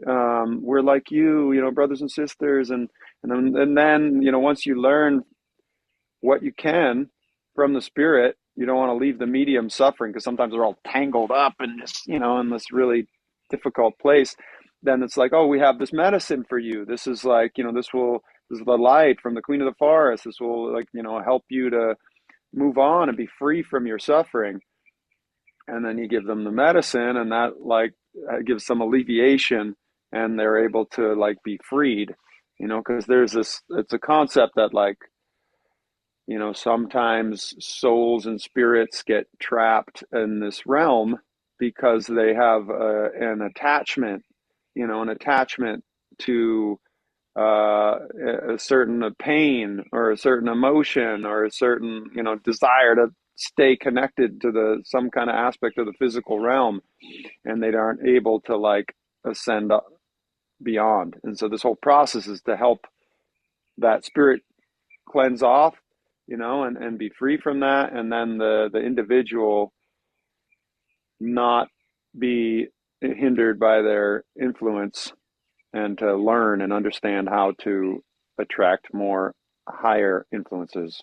S4: we're like you, brothers and sisters. And then, once you learn what you can from the spirit, you don't want to leave the medium suffering, because sometimes they're all tangled up in this, in this really difficult place. Then it's like, oh, we have this medicine for you. This is like, this is the light from the Queen of the Forest. This will like, help you to move on and be free from your suffering. And then you give them the medicine, and that like gives some alleviation, and they're able to like be freed, because it's a concept that like, sometimes souls and spirits get trapped in this realm because they have an attachment, to a certain pain or a certain emotion or a certain, desire to stay connected to some kind of aspect of the physical realm, and they aren't able to like ascend up beyond. And so this whole process is to help that spirit cleanse off, and be free from that, and then the individual not be hindered by their influence, and to learn and understand how to attract more higher influences.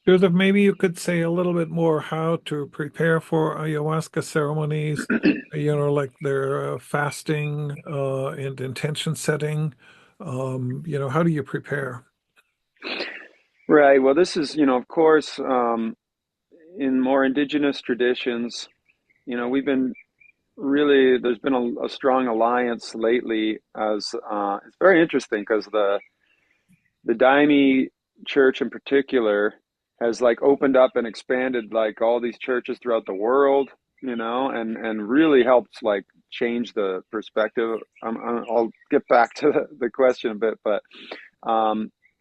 S2: Joseph, maybe you could say a little bit more how to prepare for ayahuasca ceremonies, like their fasting and intention setting. How do you prepare?
S4: Right. Well, this is, of course, in more indigenous traditions, we've been really, there's been a strong alliance lately, as it's very interesting because the Daime church in particular has like opened up and expanded like all these churches throughout the world, and really helped like change the perspective. I'll get back to the question a bit, but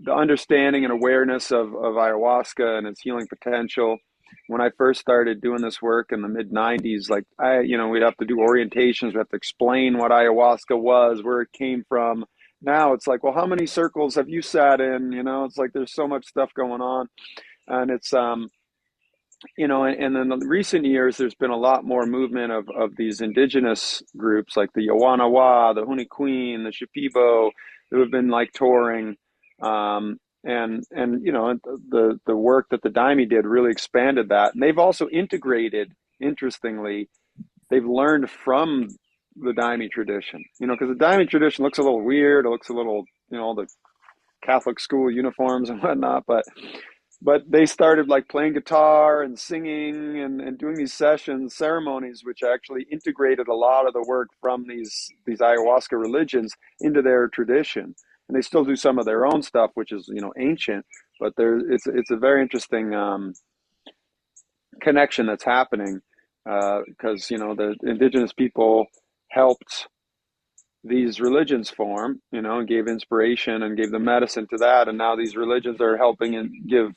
S4: the understanding and awareness of ayahuasca and its healing potential. When I first started doing this work in the mid 90s, like we'd have to do orientations, we have to explain what ayahuasca was, where it came from. Now it's like, well, how many circles have you sat in? It's like there's so much stuff going on. And it's and in the recent years, there's been a lot more movement of these indigenous groups like the Yawanawa, the Huni Queen, the Shipibo, who have been like touring. And the work that the Daime did really expanded that. And they've also integrated, interestingly, they've learned from the Daime tradition, because the Daime tradition looks a little weird. It looks a little, the Catholic school uniforms and whatnot, but they started like playing guitar and singing and doing these ceremonies, which actually integrated a lot of the work from these ayahuasca religions into their tradition. And they still do some of their own stuff, which is, ancient, but it's a very interesting connection that's happening, because, the indigenous people helped these religions form, and gave inspiration and gave the medicine to that. And now these religions are helping and give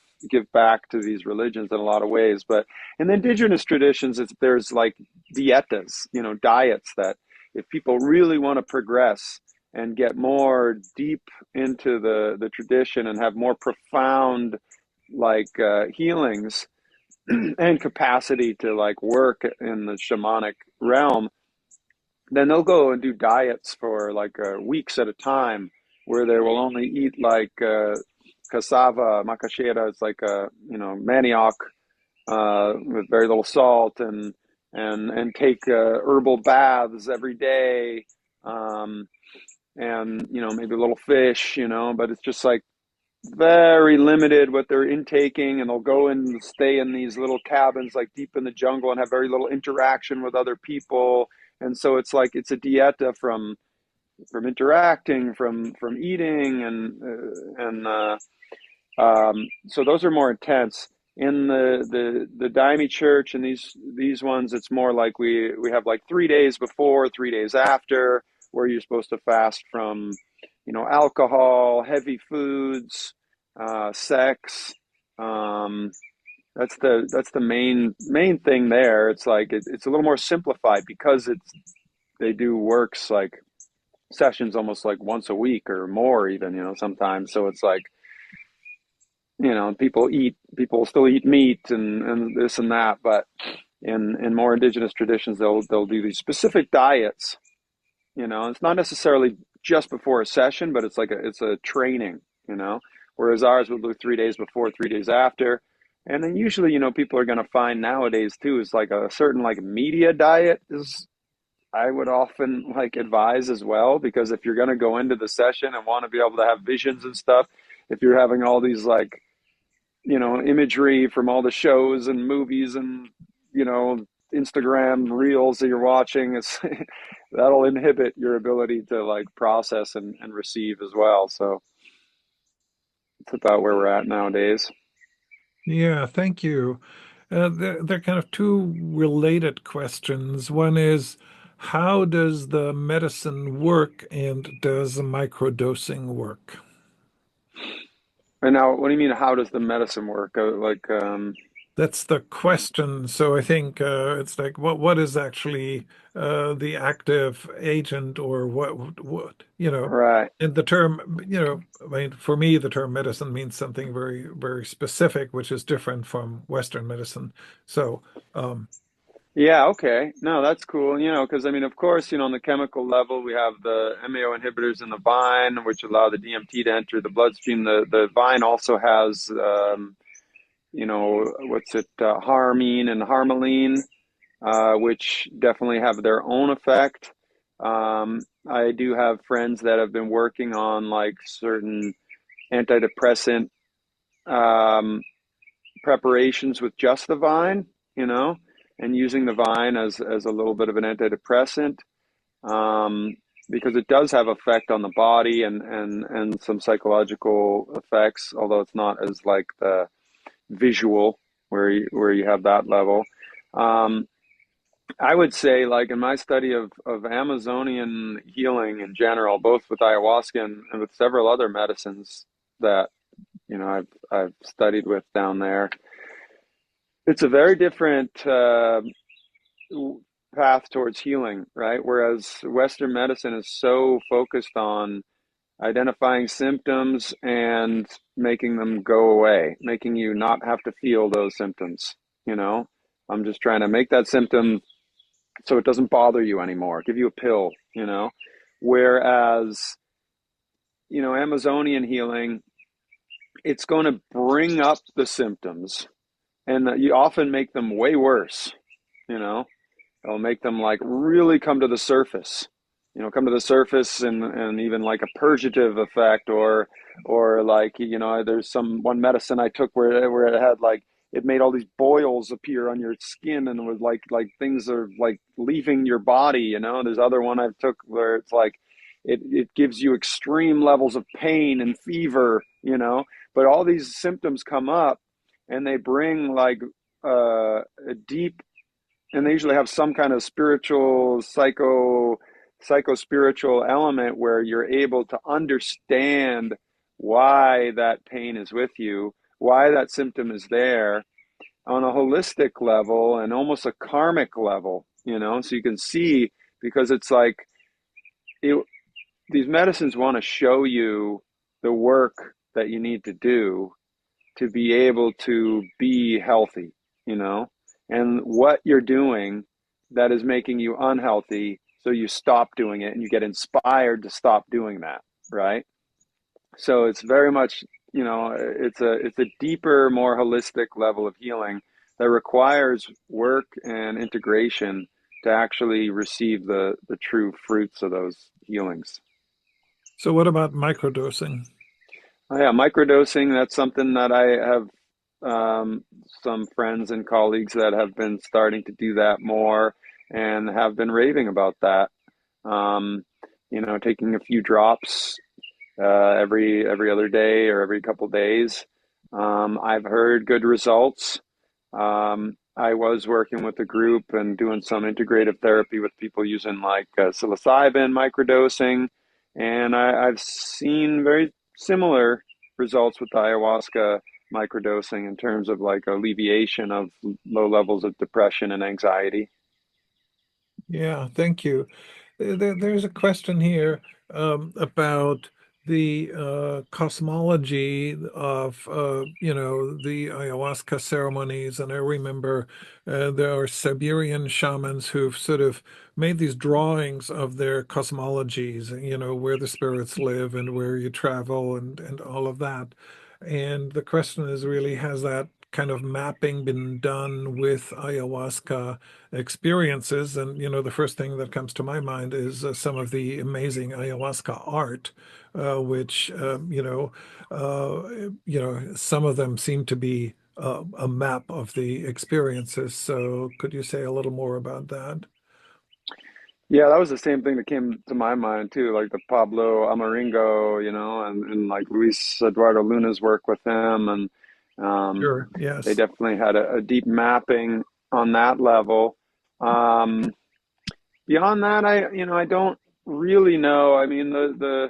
S4: back to these religions in a lot of ways. But in the indigenous traditions, there's like dietas, diets that if people really want to progress and get more deep into the tradition and have more profound like healings, and capacity to like work in the shamanic realm, then they'll go and do diets for like weeks at a time where they will only eat like cassava, macaxeira. It's like manioc with very little salt, and take herbal baths every day, and maybe a little fish, but it's just like very limited what they're intaking, and they'll go and stay in these little cabins like deep in the jungle and have very little interaction with other people. And so it's like it's a dieta from interacting, from eating, and so those are more intense. In the Daime Church and these ones, it's more like we have like 3 days before, 3 days after, where you're supposed to fast from alcohol, heavy foods, sex. That's the main thing there. It's like it's a little more simplified because they do works like sessions almost like once a week or more even, sometimes. So it's like, people still eat meat and this and that, but in more indigenous traditions, they'll do these specific diets. It's not necessarily just before a session, but it's a training, whereas ours will do 3 days before, 3 days after. And then usually, people are going to find nowadays too, is like a certain like media diet is, I would often like advise as well, because if you're going to go into the session and want to be able to have visions and stuff, if you're having all these like, imagery from all the shows and movies and, Instagram reels that you're watching, that'll inhibit your ability to like process and receive as well. So it's about where we're at nowadays.
S2: Yeah, thank you. They're kind of two related questions. One is, how does the medicine work, and does the microdosing work?
S4: And now, what do you mean? How does the medicine work?
S2: That's the question. So I think it's like, what is actually the active agent, or what.
S4: Right.
S2: And the term, I mean, for me, the term medicine means something very, very specific, which is different from Western medicine. So,
S4: Yeah. Okay. No, that's cool. Because I mean, of course, on the chemical level, we have the MAO inhibitors in the vine, which allow the DMT to enter the bloodstream. The vine also has, harmine and harmaline, which definitely have their own effect. I do have friends that have been working on like certain antidepressant preparations with just the vine, and using the vine as a little bit of an antidepressant, because it does have effect on the body and some psychological effects, although it's not as like the visual where you have that level. I would say, like in my study of Amazonian healing in general, both with ayahuasca and with several other medicines that I've studied with down there, it's a very different path towards healing, right? Whereas Western medicine is so focused on identifying symptoms and making them go away, making you not have to feel those symptoms. I'm just trying to make that symptom so it doesn't bother you anymore, give you a pill. Whereas Amazonian healing, it's going to bring up the symptoms, and you often make them way worse. It'll make them like really come to the surface, and even like a purgative effect, or like, there's one medicine I took where it had like, it made all these boils appear on your skin, and it was like things are like leaving your body. There's other one I took where it's like, it gives you extreme levels of pain and fever, but all these symptoms come up, and they bring like a deep, and they usually have some kind of spiritual, psycho-spiritual element where you're able to understand why that pain is with you, why that symptom is there on a holistic level and almost a karmic level, so you can see, because it's like these medicines want to show you the work that you need to do to be able to be healthy, you know, and what you're doing that is making you unhealthy. So you stop doing it and you get inspired to stop doing that, right? So it's very much, you know, it's a deeper, more holistic level of healing that requires work and integration to actually receive the true fruits of those healings.
S2: So what about microdosing?
S4: Oh, yeah, microdosing, that's something that I have some friends and colleagues that have been starting to do that more and have been raving about that. Um, you know, taking a few drops every other day or every couple days. I've heard good results. I was working with a group and doing some integrative therapy with people using like psilocybin microdosing, and I've seen very similar results with ayahuasca microdosing in terms of like alleviation of low levels of depression and anxiety.
S2: Yeah, thank you. There's a question here about the cosmology of the ayahuasca ceremonies, and I remember there are Siberian shamans who've sort of made these drawings of their cosmologies, where the spirits live and where you travel and all of that. And the question is really, has that kind of mapping been done with ayahuasca experiences? And the first thing that comes to my mind is some of the amazing ayahuasca art, which some of them seem to be a map of the experiences. So could you say a little more about that?
S4: Yeah, that was the same thing that came to my mind too, like the Pablo Amaringo, you know, and like Luis Eduardo Luna's work with them, and um,
S2: Sure.
S4: they
S2: Yes.
S4: definitely had a deep mapping on that level. Um, Beyond that, I don't really know. I mean, the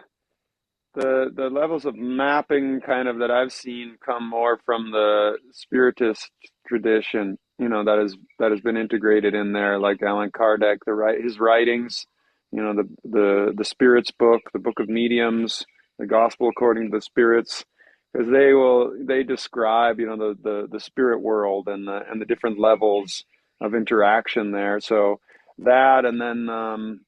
S4: levels of mapping kind of that I've seen come more from the spiritist tradition, that has been integrated in there, like Allan Kardec, his writings, the spirits book, the Book of Mediums, the Gospel according to the spirits, because they describe, the spirit world and the different levels of interaction there. So that, and then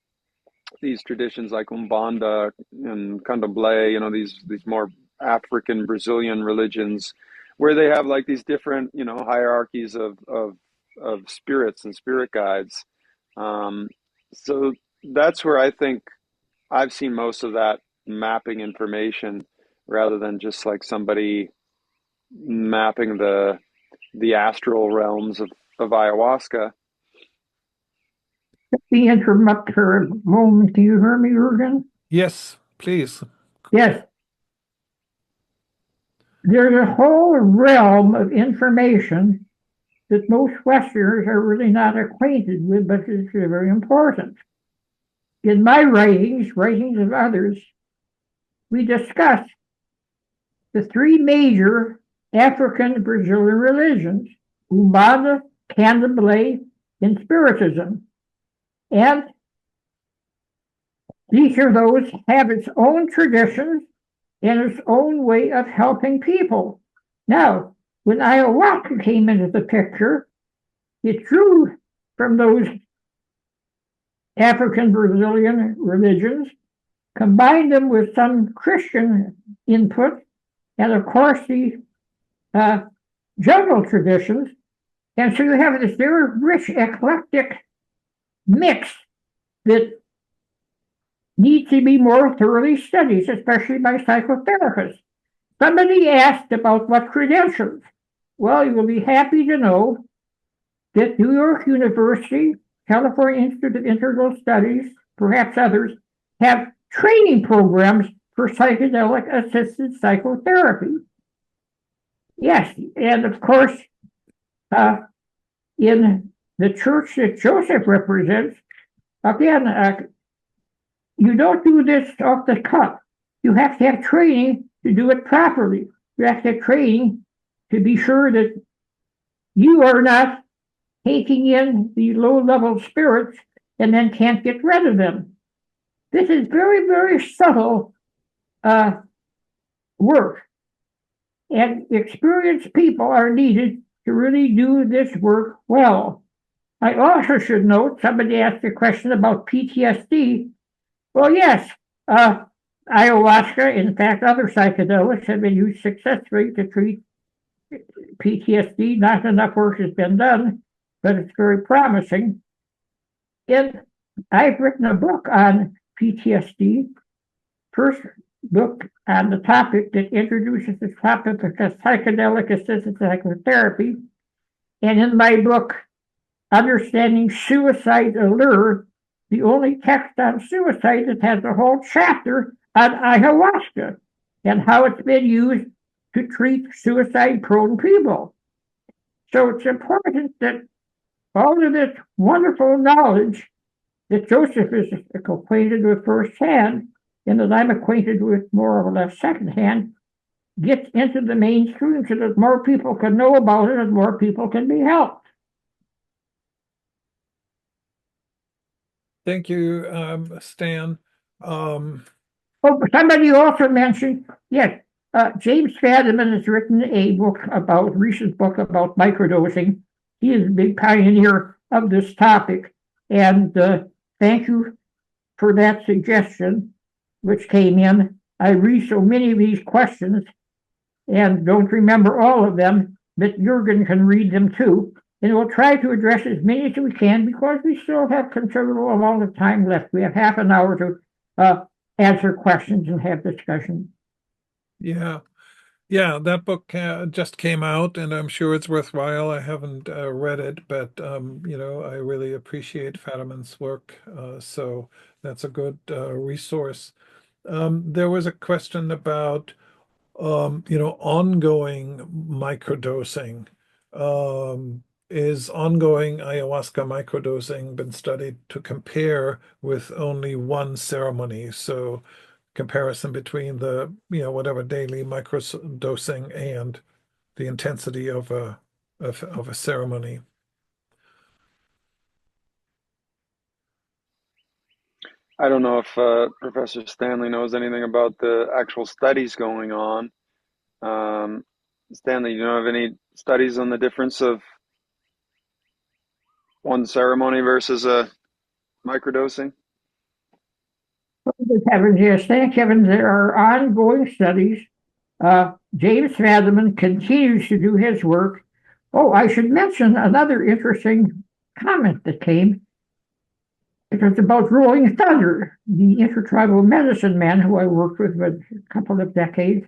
S4: these traditions like Umbanda and Candomblé, these more African Brazilian religions, where they have like these different, hierarchies of spirits and spirit guides. Um, so that's where I think I've seen most of that mapping information, rather than just like somebody mapping the astral realms of ayahuasca.
S1: The interrupt for a moment. Do you hear me, Jurgen?
S2: Yes, please.
S1: Yes. There's a whole realm of information that most Westerners are really not acquainted with, but it's very important. In my writings of others, we discuss the three major African Brazilian religions: Umbanda, Candomblé, and Spiritism. And each of those have its own traditions and its own way of helping people. Now, when ayahuasca came into the picture, it drew from those African Brazilian religions, combined them with some Christian input, and of course the jungle traditions. And so you have this very rich, eclectic mix that needs to be more thoroughly studied, especially by psychotherapists. Somebody asked about what credentials. Well, you will be happy to know that New York University, California Institute of Integral Studies, perhaps others, have training programs for psychedelic assisted psychotherapy. Yes, and of course, in the church that Joseph represents, again, you don't do this off the cuff. You have to have training to do it properly. You have to have training to be sure that you are not taking in the low-level spirits and then can't get rid of them. This is very, very subtle work, and experienced people are needed to really do this work well. I also should note, somebody asked a question about PTSD. Well, yes, ayahuasca, in fact, other psychedelics have been used successfully to treat PTSD. Not enough work has been done, but it's very promising. I've written a book on PTSD, first book on the topic that introduces the topic of psychedelic-assisted psychotherapy. And in my book, Understanding Suicide Allure, the only text on suicide that has a whole chapter on ayahuasca and how it's been used to treat suicide-prone people. So it's important that all of this wonderful knowledge that Joseph is acquainted with firsthand and that I'm acquainted with more or less secondhand gets into the mainstream so that more people can know about it and more people can be helped.
S2: Thank you, Stan.
S1: Somebody also mentioned, yes, James Fadiman has written a recent book about microdosing. He is a big pioneer of this topic. And thank you for that suggestion, which came in. I read so many of these questions and don't remember all of them, but Jürgen can read them too. And we'll try to address as many as we can because we still have considerable amount of time left. We have half an hour to answer questions and have discussion.
S2: Yeah. Yeah, that book just came out, and I'm sure it's worthwhile. I haven't read it, but I really appreciate Fadiman's work, so that's a good resource. There was a question about ongoing microdosing. Is ongoing ayahuasca microdosing been studied to compare with only one ceremony? So comparison between the, whatever daily microdosing and the intensity of a ceremony.
S4: I don't know if Professor Stanley knows anything about the actual studies going on. Stanley, you know of any studies on the difference of one ceremony versus a microdosing?
S1: Yes, thank heaven there are ongoing studies. James Fadiman continues to do his work. Oh, I should mention another interesting comment that came. It was about Rolling Thunder, the intertribal medicine man who I worked with for a couple of decades.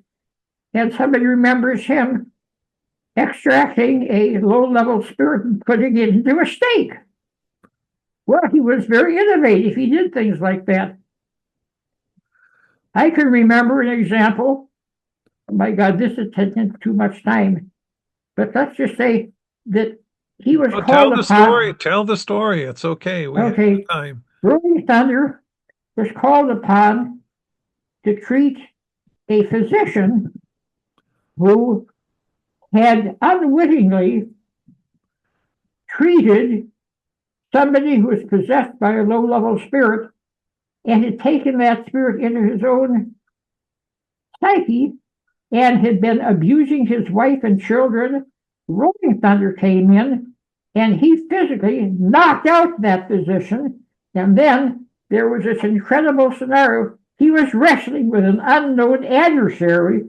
S1: And somebody remembers him extracting a low-level spirit and putting it into a steak. Well, he was very innovative. He did things like that. I can remember an example. Oh my God, this is taking too much time. But let's just say that he was called
S2: tell the
S1: upon.
S2: story. Tell the story. It's okay. We have time.
S1: Rolling Thunder was called upon to treat a physician who had unwittingly treated somebody who was possessed by a low-level spirit and had taken that spirit into his own psyche and had been abusing his wife and children. Rolling Thunder came in and he physically knocked out that physician. And then there was this incredible scenario. He was wrestling with an unknown adversary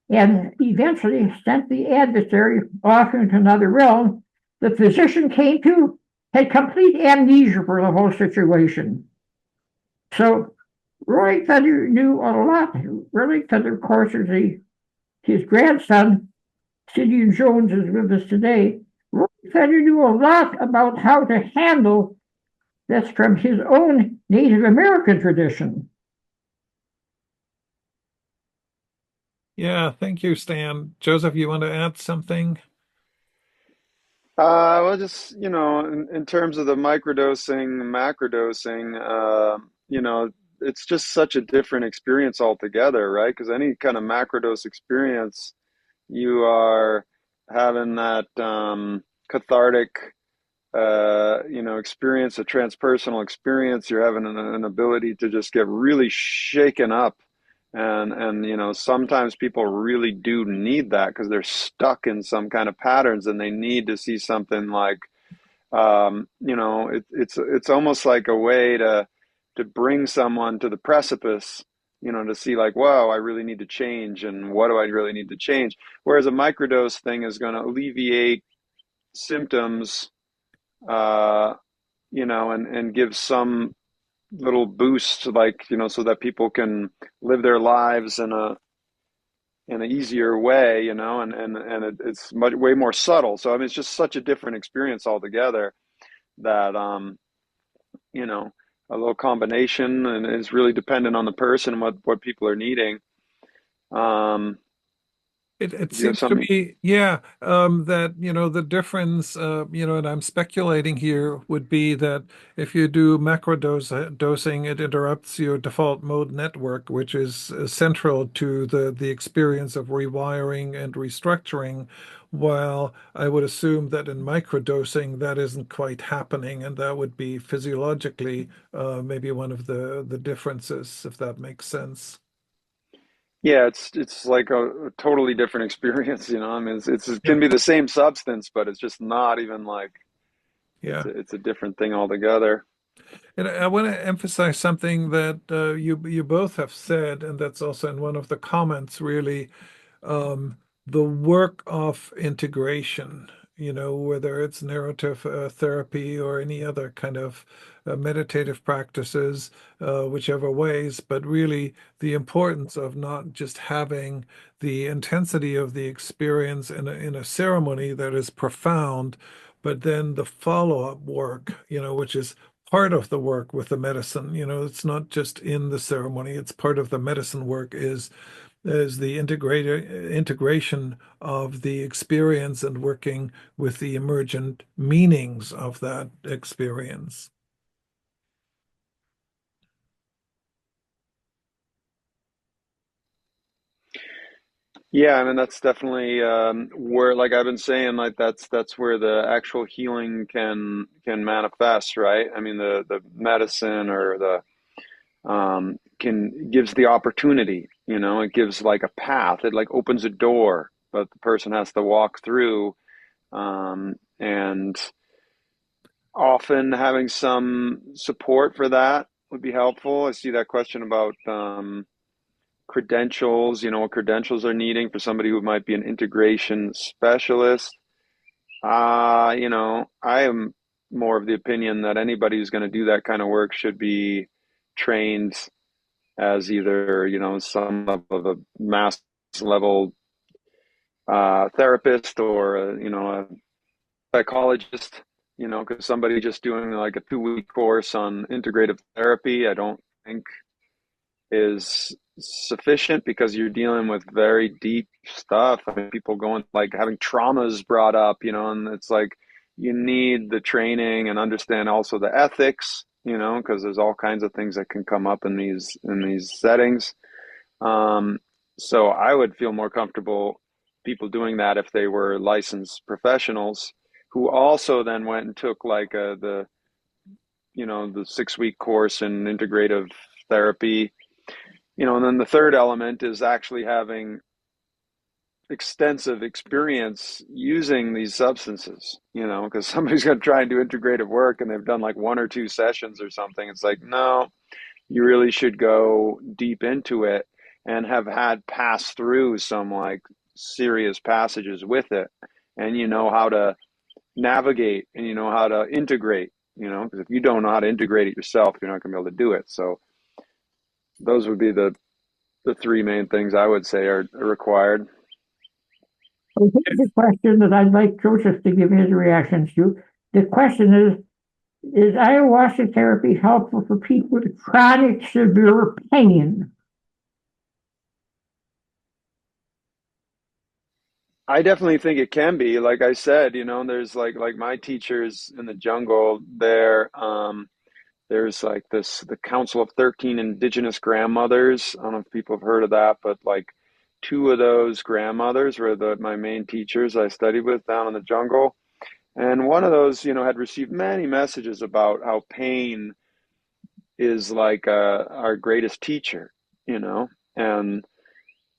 S1: and eventually sent the adversary off into another realm. The physician came to, had complete amnesia for the whole situation. So Rolling Thunder knew a lot. Rolling Thunder, of course, is his grandson, Sidian Jones, is with us today. Rolling Thunder knew a lot about how to handle this from his own Native American tradition.
S2: Yeah, thank you, Stan. Joseph, you want to add something?
S4: Well, just, in terms of the microdosing, macrodosing, it's just such a different experience altogether, right? Because any kind of macrodose experience, you are having that cathartic, experience, a transpersonal experience. You're having an ability to just get really shaken up And sometimes people really do need that because they're stuck in some kind of patterns and they need to see something like, it's almost like a way to bring someone to the precipice, to see like, whoa, I really need to change, and what do I really need to change? Whereas a microdose thing is going to alleviate symptoms, and give some little boost, like, so that people can live their lives in an easier way, it's much way more subtle. So I mean, it's just such a different experience altogether that a little combination, and it's really dependent on the person and what people are needing. Um,
S2: It
S4: do you have
S2: seems to
S4: something?
S2: me, yeah, that, the difference, and I'm speculating here, would be that if you do dosing, it interrupts your default mode network, which is central to the experience of rewiring and restructuring. While I would assume that in microdosing, that isn't quite happening, and that would be physiologically maybe one of the differences, if that makes sense.
S4: Yeah, it's like a totally different experience. I mean, it
S2: Yeah,
S4: can be the same substance, but it's just not even like
S2: yeah.
S4: it's a different thing altogether.
S2: And I want to emphasize something that you both have said, and that's also in one of the comments, really, um, the work of integration, whether it's narrative therapy or any other kind of meditative practices, whichever ways, but really the importance of not just having the intensity of the experience in a ceremony that is profound, but then the follow-up work, which is part of the work with the medicine. It's not just in the ceremony, it's part of the medicine work is the integration of the experience and working with the emergent meanings of that experience.
S4: Yeah, I mean that's definitely where, like I've been saying, like that's where the actual healing can manifest, right? I mean the medicine or the can gives the opportunity, it gives like a path, it like opens a door, but the person has to walk through, and often having some support for that would be helpful. I see that question about credentials, what credentials are needing for somebody who might be an integration specialist. I am more of the opinion that anybody who's going to do that kind of work should be trained as either, some level of a mass level therapist or, a psychologist, because somebody just doing like a 2-week course on integrative therapy, I don't think is sufficient because you're dealing with very deep stuff. I mean, people going like having traumas brought up, and it's like you need the training and understand also the ethics, because there's all kinds of things that can come up in these settings. Um, so I would feel more comfortable people doing that if they were licensed professionals who also then went and took like the 6-week course in integrative therapy. And then the third element is actually having extensive experience using these substances, because somebody's going to try and do integrative work and they've done like 1 or 2 sessions or something. It's like, no, you really should go deep into it and have had passed through some like serious passages with it. And you know how to navigate and you know how to integrate, because if you don't know how to integrate it yourself, you're not going to be able to do it. So those would be the three main things I would say are required.
S1: So here's a question that I'd like Joseph to give his reactions to. The question is ayahuasca therapy helpful for people with chronic severe pain?
S4: I definitely think it can be. Like I said, there's like my teachers in the jungle there. There's like the Council of 13 Indigenous Grandmothers. I don't know if people have heard of that, but like two of those grandmothers were my main teachers I studied with down in the jungle. And one of those, had received many messages about how pain is like our greatest teacher, And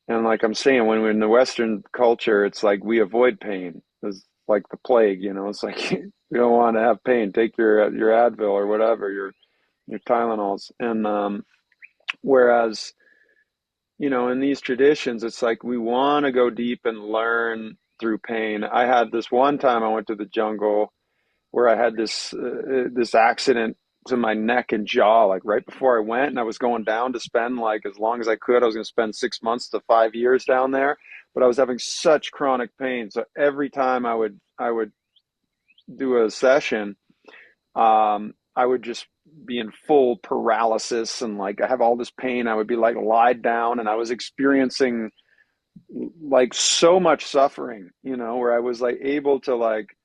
S4: like I'm saying, when we're in the Western culture, it's like we avoid pain. It's like the plague, you know. It's like you don't want to have pain. Take your Advil or whatever, your Tylenols. And whereas, you know, in these traditions, it's like we want to go deep and learn through pain. I had this one time I went to the jungle where I had this accident to my neck and jaw, like right before I went, and I was going down to spend like as long as I could. I was going to spend 6 months to 5 years down there, but I was having such chronic pain. So every time I would do a session, I would just be in full paralysis and like I have all this pain. I would be like lied down, and I was experiencing like so much suffering, you know, where I was like able to like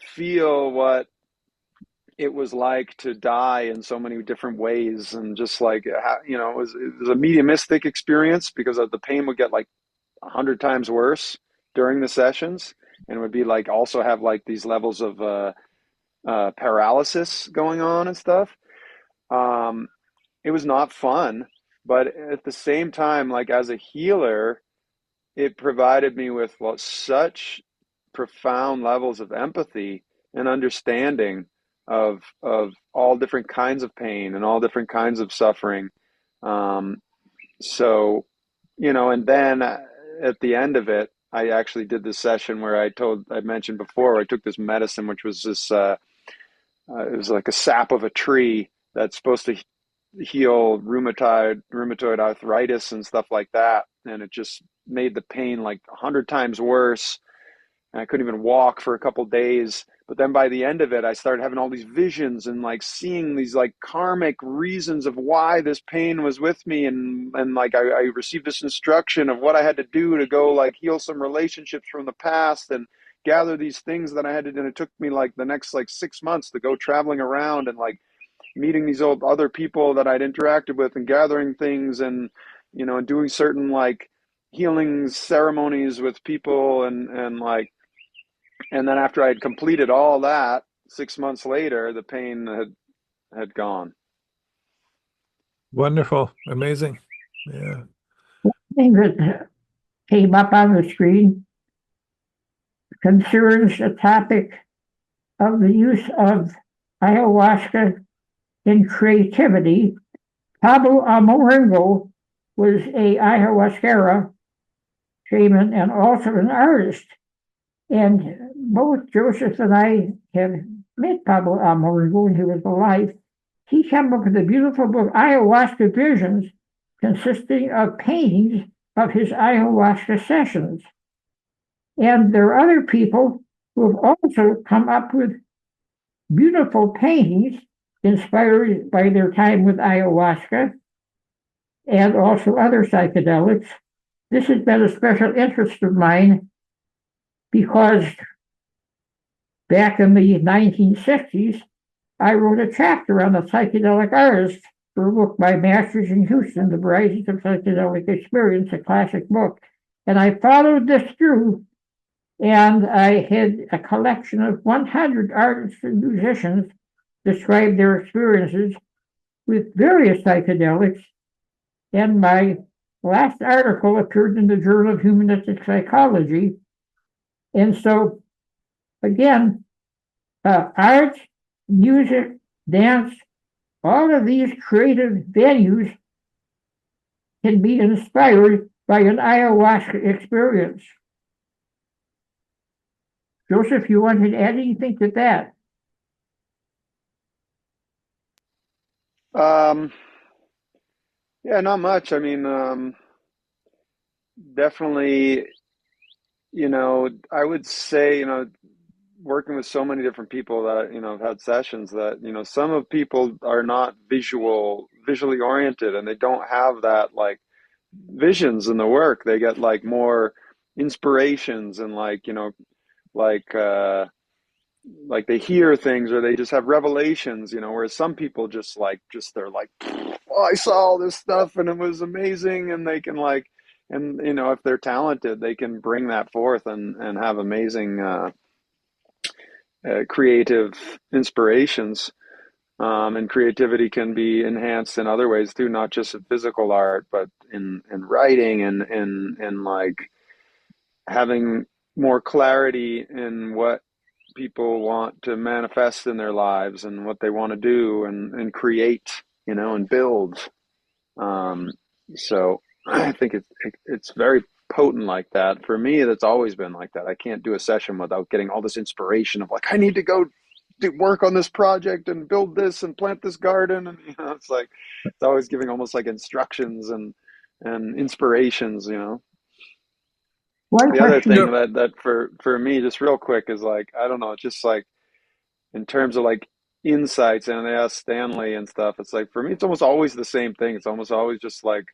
S4: feel what it was like to die in so many different ways, and just like you know, it was a mediumistic experience because of the pain would get like 100 times worse during the sessions, and would be like also have like these levels of paralysis going on and stuff. Um, it was not fun, but at the same time, like as a healer, it provided me with well, such profound levels of empathy and understanding of all different kinds of pain and all different kinds of suffering. Um, so, you know, and then at the end of it, I actually did this session where I mentioned before, where I took this medicine, which was this, it was like a sap of a tree that's supposed to heal rheumatoid arthritis and stuff like that. And it just made the pain like 100 times worse. And I couldn't even walk for a couple of days. But then by the end of it, I started having all these visions and like seeing these like karmic reasons of why this pain was with me. And like I received this instruction of what I had to do to go like heal some relationships from the past and gather these things that I had to do. And it took me like the next like 6 months to go traveling around and like meeting these old other people that I'd interacted with and gathering things and, you know, and doing certain like healing ceremonies with people and like, and then after I'd completed all that, 6 months later, the pain had gone.
S2: Wonderful. Amazing. Yeah.
S1: Thing that came up on the screen concerns the topic of the use of ayahuasca in creativity. Pablo Almoringo was a ayahuasquera shaman and also an artist. And both Joseph and I have met Pablo Almoringo when he was alive. He came up with a beautiful book, Ayahuasca Visions, consisting of paintings of his ayahuasca sessions. And there are other people who have also come up with beautiful paintings inspired by their time with ayahuasca and also other psychedelics. This has been a special interest of mine because back in the 1960s, I wrote a chapter on the psychedelic artist for a book by Masters in Houston, The Varieties of Psychedelic Experience, a classic book. And I followed this through, and I had a collection of 100 artists and musicians describe their experiences with various psychedelics. And my last article appeared in the Journal of Humanistic Psychology. And so, again, art, music, dance, all of these creative venues can be inspired by an ayahuasca experience. Joseph, you wanted to add anything to that?
S4: Yeah, not much. I mean, definitely, you know, I would say, you know, working with so many different people that, you know, have had sessions that, you know, some of people are not visually oriented, and they don't have that like visions in the work. They get like more inspirations and like, you know, like like they hear things or they just have revelations, you know, whereas some people just they're like, oh, I saw all this stuff and it was amazing, and they can like, and you know, if they're talented, they can bring that forth and have amazing creative inspirations. And creativity can be enhanced in other ways too, not just in physical art, but in writing and in like having more clarity in what people want to manifest in their lives and what they want to do and create, you know, and build. Um, so I think it's very potent like that. For me, that's always been like that. I can't do a session without getting all this inspiration of like, I need to go do work on this project and build this and plant this garden. And, you know, it's like, it's always giving almost like instructions and inspirations, you know.
S1: One
S4: The other
S1: question,
S4: thing that for me, just real quick, is like, I don't know, just like in terms of like insights, and they ask Stanley and stuff, it's like for me it's almost always the same thing. It's almost always just like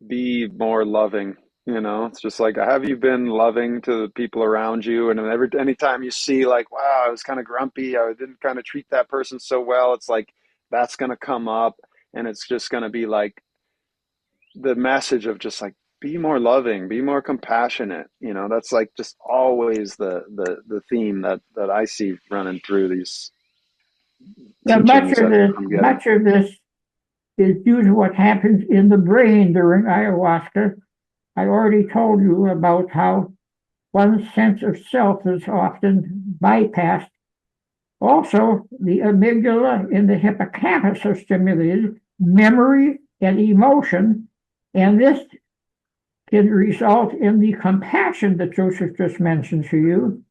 S4: be more loving, you know. It's just like, have you been loving to the people around you? And anytime you see like, wow, I was kind of grumpy, I didn't kind of treat that person so well, it's like that's going to come up, and it's just going to be like the message of just like be more loving, be more compassionate, you know. That's like just always the theme that I see running through these teachings that I'm getting.
S1: much of this is due to what happens in the brain during ayahuasca. I already told you about how one's sense of self is often bypassed. Also, the amygdala and the hippocampus are stimulated, memory and emotion, and this can result in the compassion that Joseph just mentioned to you,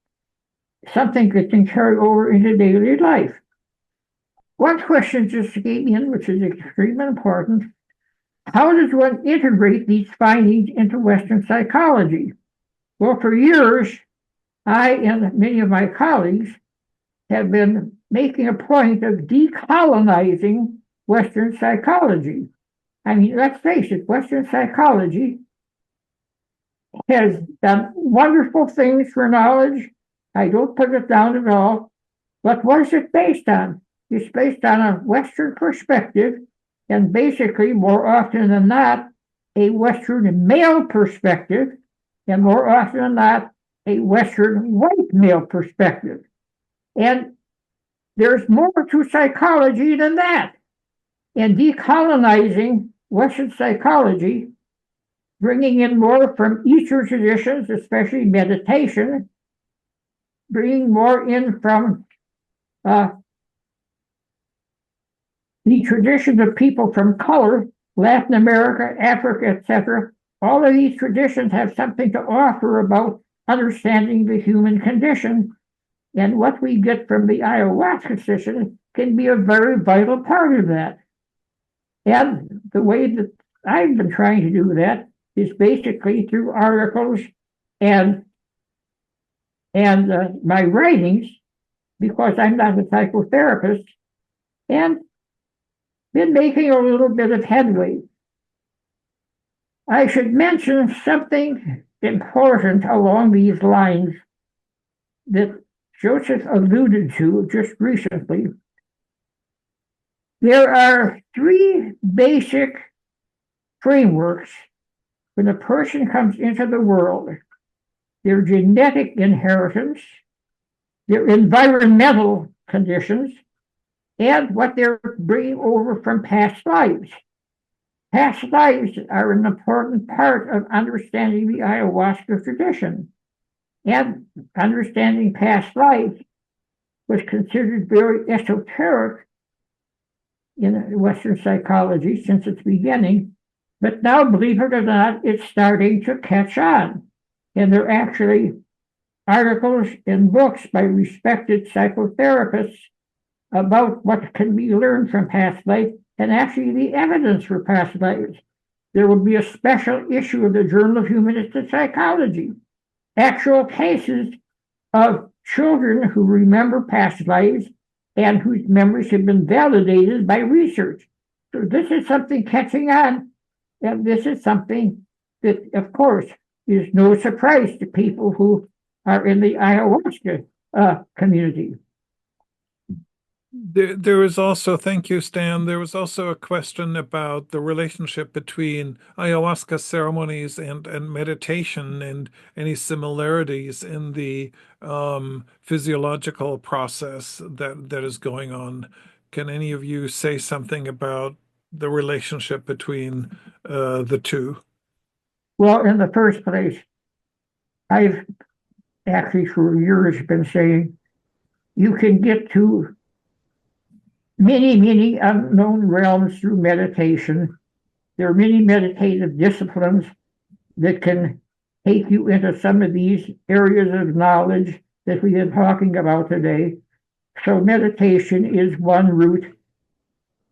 S1: something that can carry over into daily life. One question just came in, which is extremely important. How does one integrate these findings into Western psychology? Well, for years, I and many of my colleagues have been making a point of decolonizing Western psychology. I mean, let's face it, Western psychology has done wonderful things for knowledge. I don't put it down at all. But what is it based on? It's based on a Western perspective, and basically, more often than not, a Western male perspective, and more often than not, a Western white male perspective. And there's more to psychology than that. And decolonizing Western psychology, bringing in more from Eastern traditions, especially meditation, bringing more in from the traditions of people from color, Latin America, Africa, etc. All of these traditions have something to offer about understanding the human condition, and what we get from the ayahuasca session can be a very vital part of that. And the way that I've been trying to do that is basically through articles and my writings, because I'm not a psychotherapist, and been making a little bit of headway. I should mention something important along these lines that Joseph alluded to just recently. There are three basic frameworks when a person comes into the world: their genetic inheritance, their environmental conditions, and what they're bringing over from past lives. Past lives are an important part of understanding the ayahuasca tradition. And understanding past lives was considered very esoteric in Western psychology since its beginning. But now, believe it or not, it's starting to catch on. And there are actually articles and books by respected psychotherapists about what can be learned from past life, and actually the evidence for past lives. There will be a special issue of the Journal of Humanistic Psychology, actual cases of children who remember past lives and whose memories have been validated by research. So this is something catching on, and this is something that, of course, is no surprise to people who are in the ayahuasca community.
S2: There was also, thank you, Stan. There was also a question about the relationship between ayahuasca ceremonies and meditation, and any similarities in the physiological process that is going on can any of you say something about the relationship between the two?
S1: Well, in the first place, I've actually for years been saying you can get to many, many unknown realms through meditation. There are many meditative disciplines that can take you into some of these areas of knowledge that we are talking about today. So meditation is one route,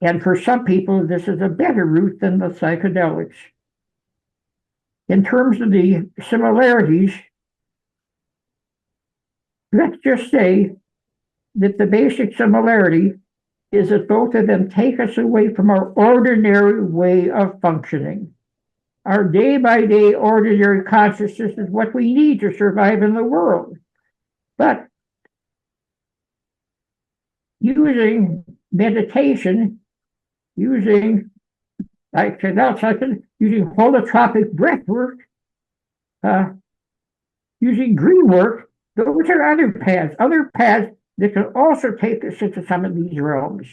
S1: and for some people, this is a better route than the psychedelics. In terms of the similarities, let's just say that the basic similarity is that both of them take us away from our ordinary way of functioning. Our day-by-day ordinary consciousness is what we need to survive in the world. But using meditation, using holotropic breath work, using dream work, those are other paths that can also take us into some of these realms.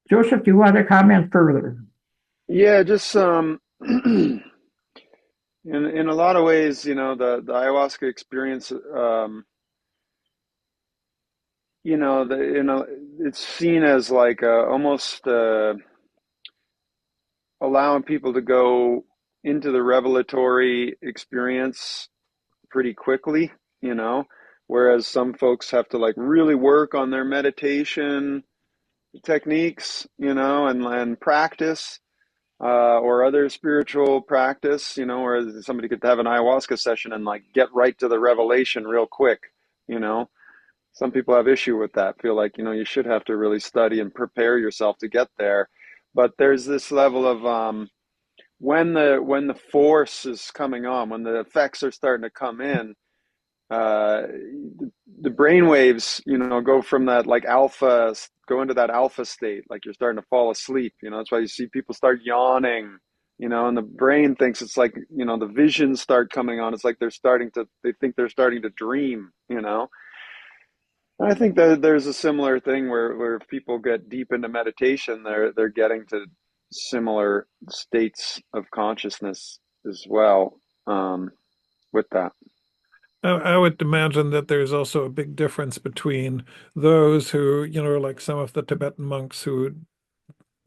S1: Joseph, do you want to comment further?
S4: Yeah, just in a lot of ways, the ayahuasca experience, it's seen as like almost allowing people to go into the revelatory experience pretty quickly, whereas some folks have to like really work on their meditation techniques, and practice. Or other spiritual practice, where somebody could have an ayahuasca session and like get right to the revelation real quick. Some people have issue with that, feel like, you should have to really study and prepare yourself to get there. But there's this level of when the force is coming on, when the effects are starting to come in, the brain waves, go from that like alpha, go into that alpha state, like you're starting to fall asleep. That's why you see people start yawning, and the brain thinks it's like, the visions start coming on. It's like they think they're starting to dream, I think that there's a similar thing where if people get deep into meditation, they're getting to similar states of consciousness as well, with that.
S2: I would imagine that there's also a big difference between those who, like some of the Tibetan monks who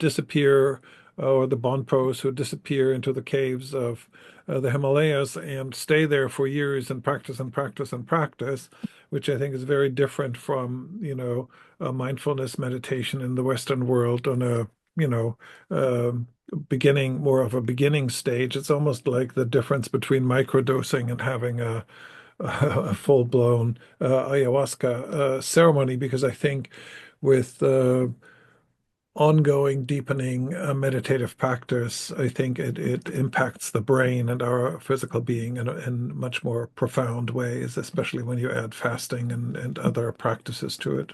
S2: disappear, or the Bonpos who disappear into the caves of the Himalayas and stay there for years and practice and practice and practice, which I think is very different from, a mindfulness meditation in the Western world on a, more of a beginning stage. It's almost like the difference between microdosing and having a full-blown ayahuasca ceremony, because I think with ongoing deepening meditative practice, I think it impacts the brain and our physical being in much more profound ways, especially when you add fasting and other practices to it.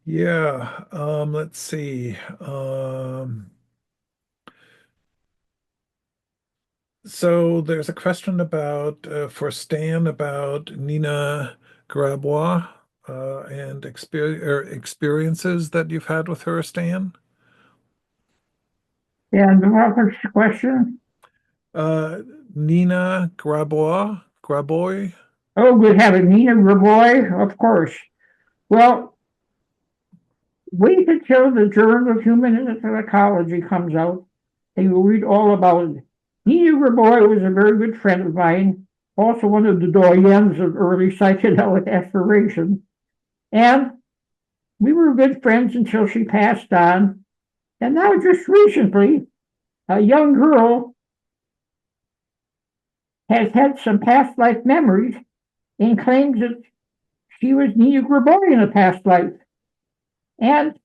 S2: Yeah, let's see. So there's a question about for Stan about Nina Grabois and experiences that you've had with her, Stan.
S1: And what was the question?
S2: Nina Grabois.
S1: Oh, good heaven, Nina Grabois, of course. Well, wait until the Journal of Human Psychology comes out, and you'll read all about it. Nina Grabois was a very good friend of mine, also one of the doyens of early psychedelic exploration. And we were good friends until she passed on. And now just recently, a young girl has had some past life memories and claims that she was Nina Grabois in a past life. And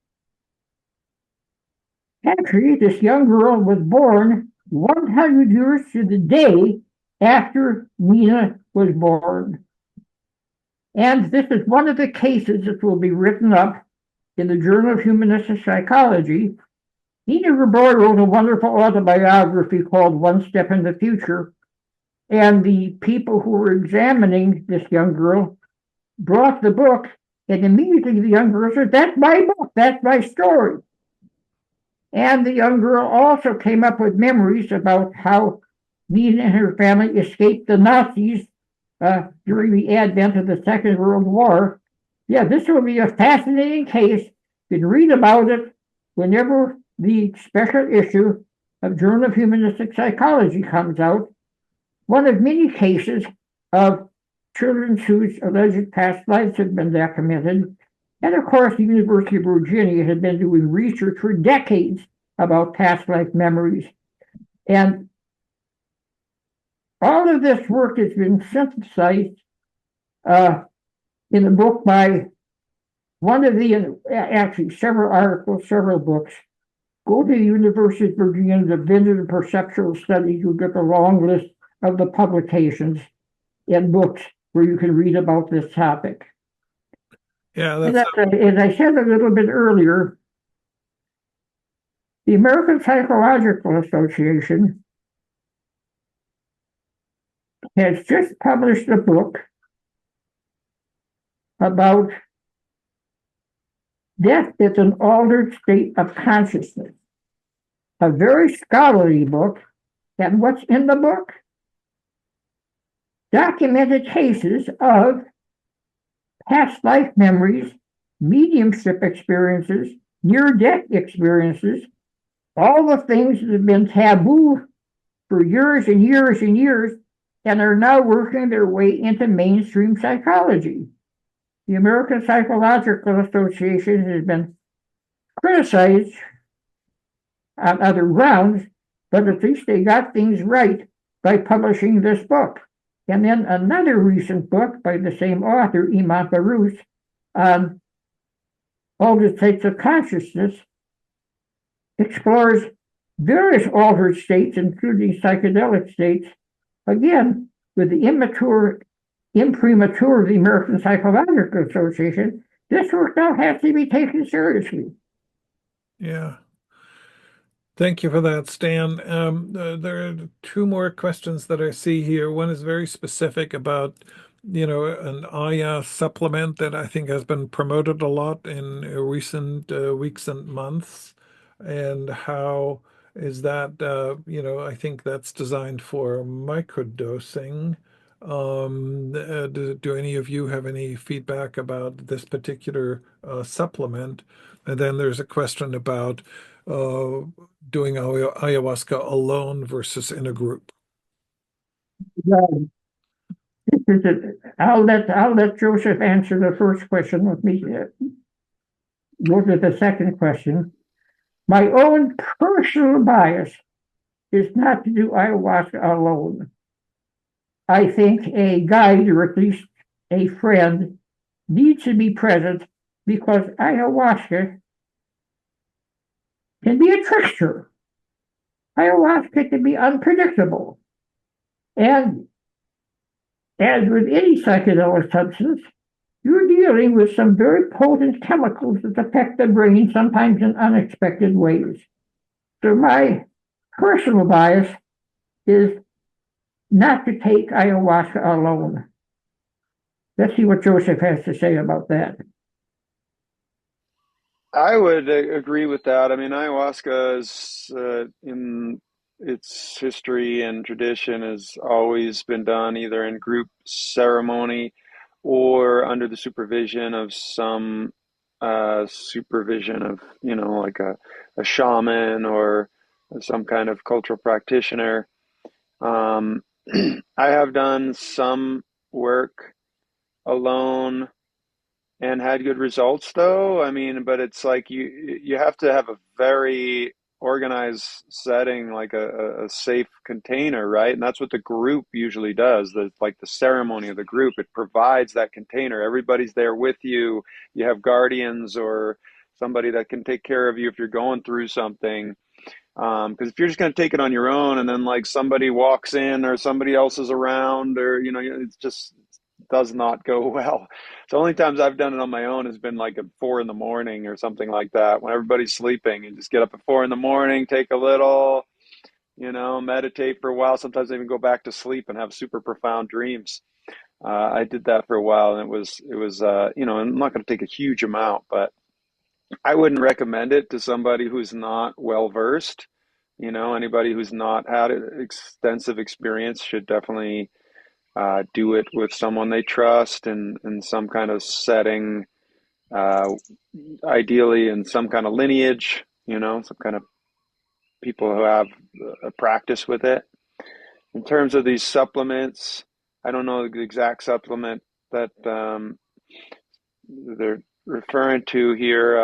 S1: actually, this young girl was born 100 years to the day after Nina was born. And this is one of the cases that will be written up in the Journal of Humanistic Psychology. Nina Grabois wrote a wonderful autobiography called One Step in the Future. And the people who were examining this young girl brought the book And immediately the young girl said, "That's my book, that's my story." And the young girl also came up with memories about how Nina and her family escaped the Nazis during the advent of the Second World War. Yeah, this will be a fascinating case. You can read about it whenever the special issue of Journal of Humanistic Psychology comes out. One of many cases of children whose alleged past lives have been documented. And of course, the University of Virginia had been doing research for decades about past life memories. And all of this work has been synthesized in a book by one of the, actually several articles, several books. Go to the University of Virginia Division of Perceptual Studies, you'll get a long list of the publications and books where you can read about this topic.
S2: Yeah,
S1: as I said a little bit earlier, the American Psychological Association has just published a book about death as an altered state of consciousness. A very scholarly book. And what's in the book? Documented cases of past life memories, mediumship experiences, near-death experiences, all the things that have been taboo for years and years and years and are now working their way into mainstream psychology. The American Psychological Association has been criticized on other grounds, but at least they got things right by publishing this book. And then another recent book by the same author, Iman Baruch, on altered states of consciousness, explores various altered states, including psychedelic states, again, with the imprimatur of the American Psychological Association. This work now has to be taken seriously.
S2: Yeah. Thank you for that, Stan. There are two more questions that I see here. One is very specific about, an Aya supplement that I think has been promoted a lot in recent weeks and months. And how is that, I think that's designed for microdosing. Do any of you have any feedback about this particular supplement? And then there's a question about doing ayahuasca alone versus in a group.
S1: I'll let Joseph answer the first question. Let me go to the second question. My own personal bias is not to do ayahuasca alone. I think a guide, or at least a friend, needs to be present because ayahuasca can be a trickster. Ayahuasca can be unpredictable. And as with any psychedelic substance, you're dealing with some very potent chemicals that affect the brain, sometimes in unexpected ways. So my personal bias is not to take ayahuasca alone. Let's see what Joseph has to say about that.
S4: I would agree with that. I mean, ayahuasca is, in its history and tradition, has always been done either in group ceremony or under the supervision of some supervision of, like a shaman or some kind of cultural practitioner. I have done some work alone and had good results though. I mean, but it's like you have to have a very organized setting, like a safe container, right? And that's what the group usually does. Like the ceremony of the group, it provides that container. Everybody's there with you. You have guardians or somebody that can take care of you if you're going through something. Because if you're just going to take it on your own and then like somebody walks in or somebody else is around or, it's just does not go well. So only times I've done it on my own has been like at 4 a.m. or something like that when everybody's sleeping. You just get up at 4 a.m, take a little, meditate for a while. Sometimes I even go back to sleep and have super profound dreams. I did that for a while, and it was I'm not going to take a huge amount, but I wouldn't recommend it to somebody who's not well versed. Anybody who's not had extensive experience should definitely do it with someone they trust in some kind of setting, uh, ideally in some kind of lineage, some kind of people who have a practice with it. In terms of these supplements, I don't know the exact supplement that they're referring to here.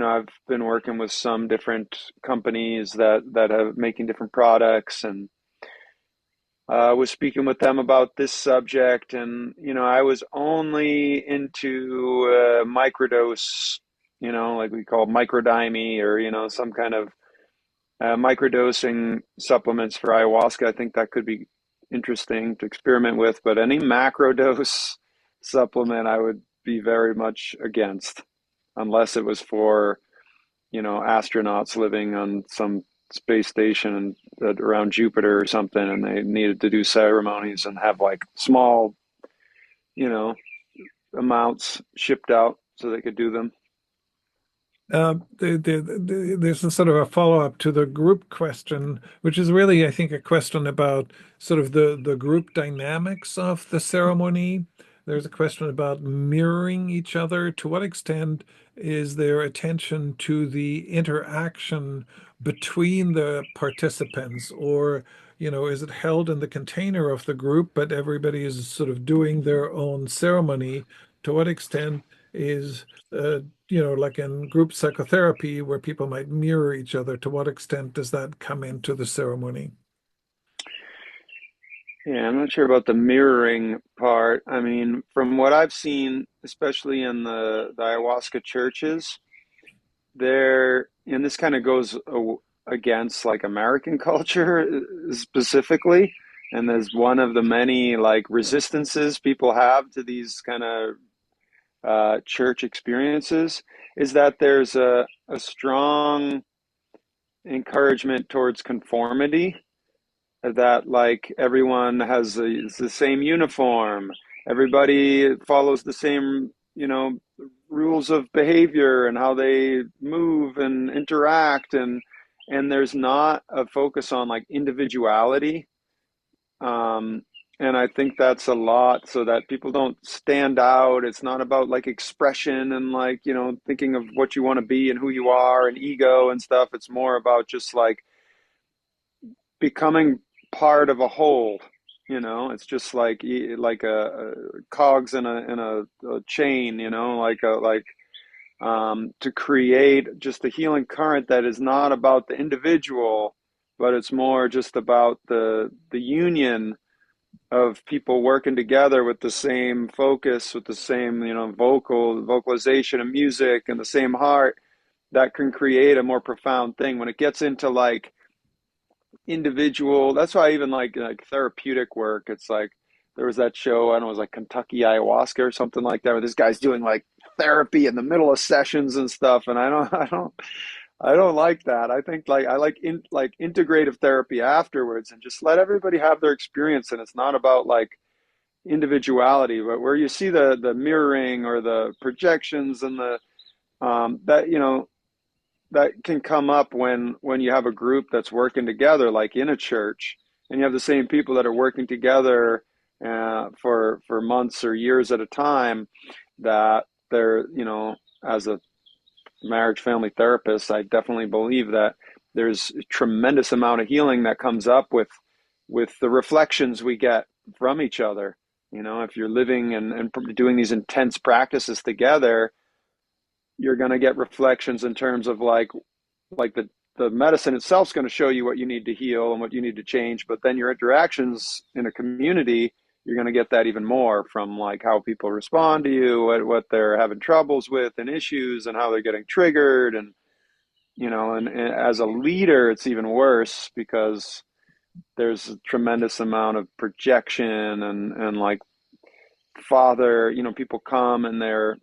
S4: I've been working with some different companies that are making different products, and was speaking with them about this subject. And I was only into microdose, like we call microdyming, or some kind of microdosing supplements for ayahuasca. I think that could be interesting to experiment with, but any macrodose supplement I would be very much against, unless it was for astronauts living on some space station around Jupiter or something, and they needed to do ceremonies and have like small, you know, amounts shipped out so they could do them.
S2: There's a sort of a follow-up to the group question, which is really, I think, a question about sort of the group dynamics of the ceremony. There's a question about mirroring each other. To what extent is there attention to the interaction between the participants, or, is it held in the container of the group, but everybody is sort of doing their own ceremony? To what extent is like in group psychotherapy where people might mirror each other, to what extent does that come into the ceremony?
S4: Yeah, I'm not sure about the mirroring part. I mean, from what I've seen, especially in the ayahuasca churches, and this kind of goes against like American culture specifically, and as one of the many like resistances people have to these kind of church experiences, is that there's a strong encouragement towards conformity, that like everyone has the same uniform, everybody follows the same, rules of behavior and how they move and interact, and there's not a focus on like individuality. And I think that's a lot, so that people don't stand out. It's not about like expression and like, thinking of what you want to be and who you are and ego and stuff. It's more about just like becoming part of a whole. It's just like a cogs in a chain, to create just a healing current that is not about the individual, but it's more just about the union of people working together with the same focus, with the same, vocalization and music and the same heart, that can create a more profound thing. When it gets into like individual, that's why I even like therapeutic work. It's like there was that show, I don't know, it was like Kentucky Ayahuasca or something like that, where this guy's doing like therapy in the middle of sessions and stuff, and I don't like that. I think like I like integrative therapy afterwards, and just let everybody have their experience. And it's not about like individuality, but where you see the mirroring or the projections and the that can come up when you have a group that's working together, like in a church, and you have the same people that are working together for months or years at a time. That they're, as a marriage family therapist, I definitely believe that there's a tremendous amount of healing that comes up with the reflections we get from each other. If you're living and doing these intense practices together, you're going to get reflections in terms of like the medicine itself is going to show you what you need to heal and what you need to change, but then your interactions in a community, you're going to get that even more from like how people respond to you, what they're having troubles with and issues, and how they're getting triggered. And and as a leader, it's even worse, because there's a tremendous amount of projection and like father, people come and they're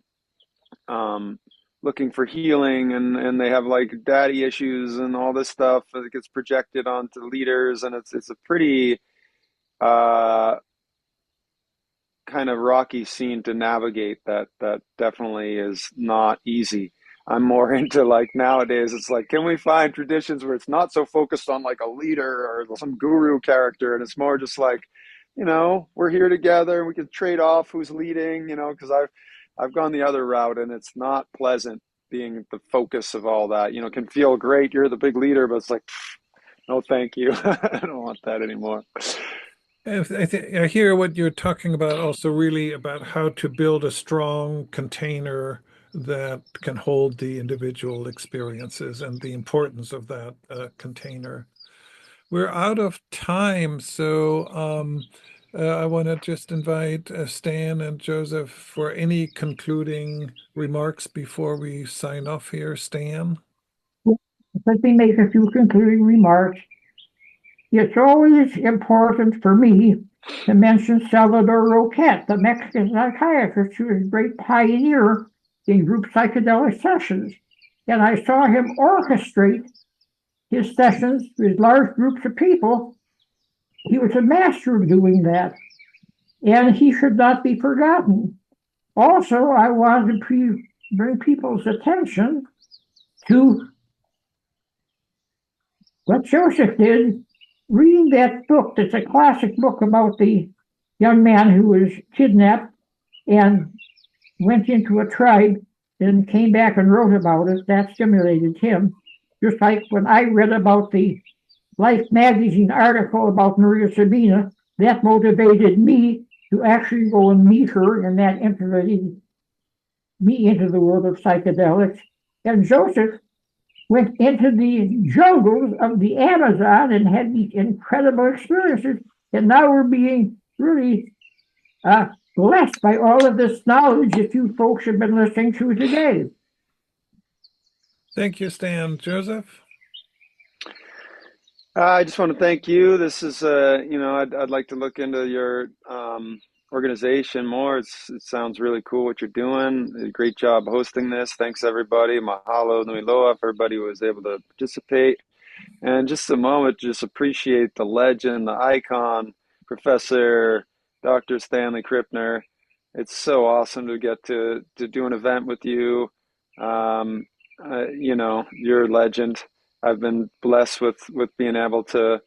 S4: looking for healing, and they have like daddy issues and all this stuff that gets projected onto leaders, and it's a pretty kind of rocky scene to navigate that definitely is not easy. I'm more into like nowadays, it's like, can we find traditions where it's not so focused on like a leader or some guru character, and it's more just like, we're here together and we can trade off who's leading, because I've gone the other route and it's not pleasant being the focus of all that. Can feel great, you're the big leader, but it's like, no, thank you. I don't want that anymore.
S2: I hear what you're talking about, also really about how to build a strong container that can hold the individual experiences and the importance of that container. We're out of time, so I want to just invite Stan and Joseph for any concluding remarks before we sign off here. Stan?
S1: Let me make a few concluding remarks. It's always important for me to mention Salvador Roquette, the Mexican psychiatrist who was a great pioneer in group psychedelic sessions. And I saw him orchestrate his sessions with large groups of people. He was a master of doing that, and he should not be forgotten. Also, I wanted to bring people's attention to what Joseph did, reading that book. That's a classic book about the young man who was kidnapped and went into a tribe and came back and wrote about it. That stimulated him. Just like when I read about the Life magazine article about Maria Sabina, that motivated me to actually go and meet her, and that integrated me into the world of psychedelics. And Joseph went into the jungles of the Amazon and had these incredible experiences. And now we're being really blessed by all of this knowledge that you folks have been listening to today.
S2: Thank you, Stan. Joseph?
S4: I just want to thank you. This is, I'd like to look into your organization more. It sounds really cool what you're doing. Great job hosting this. Thanks, everybody. Mahalo nui loa for everybody who was able to participate. And just a moment, just appreciate the legend, the icon, Professor Dr. Stanley Krippner. It's so awesome to get to do an event with you. You're a legend. I've been blessed with being able to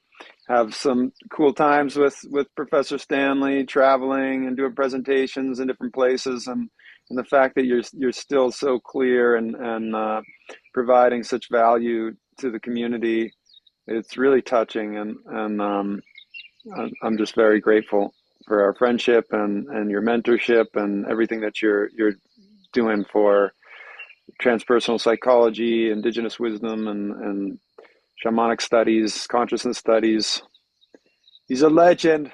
S4: have some cool times with Professor Stanley, traveling and doing presentations in different places, and the fact that you're still so clear and providing such value to the community, it's really touching, and I'm just very grateful for our friendship and your mentorship and everything that you're doing for transpersonal psychology, indigenous wisdom, and shamanic studies, consciousness studies. He's a legend.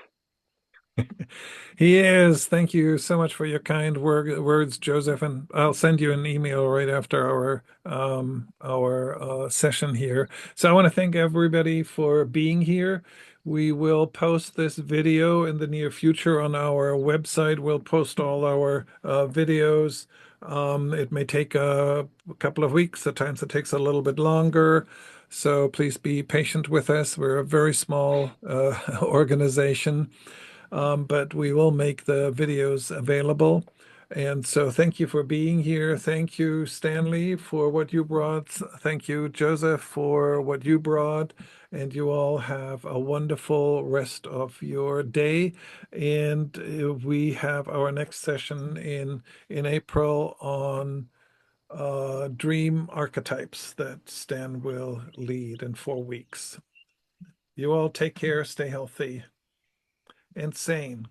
S2: He is. Thank you so much for your kind words, Joseph. And I'll send you an email right after our session here. So I want to thank everybody for being here. We will post this video in the near future on our website. We'll post all our videos. It may take a couple of weeks. At times it takes a little bit longer. So please be patient with us. We're a very small organization, but we will make the videos available. And so thank you for being here. Thank you, Stanley, for what you brought. Thank you, Joseph, for what you brought. And you all have a wonderful rest of your day. And we have our next session in April on dream archetypes that Stan will lead in 4 weeks. You all take care, stay healthy and sane.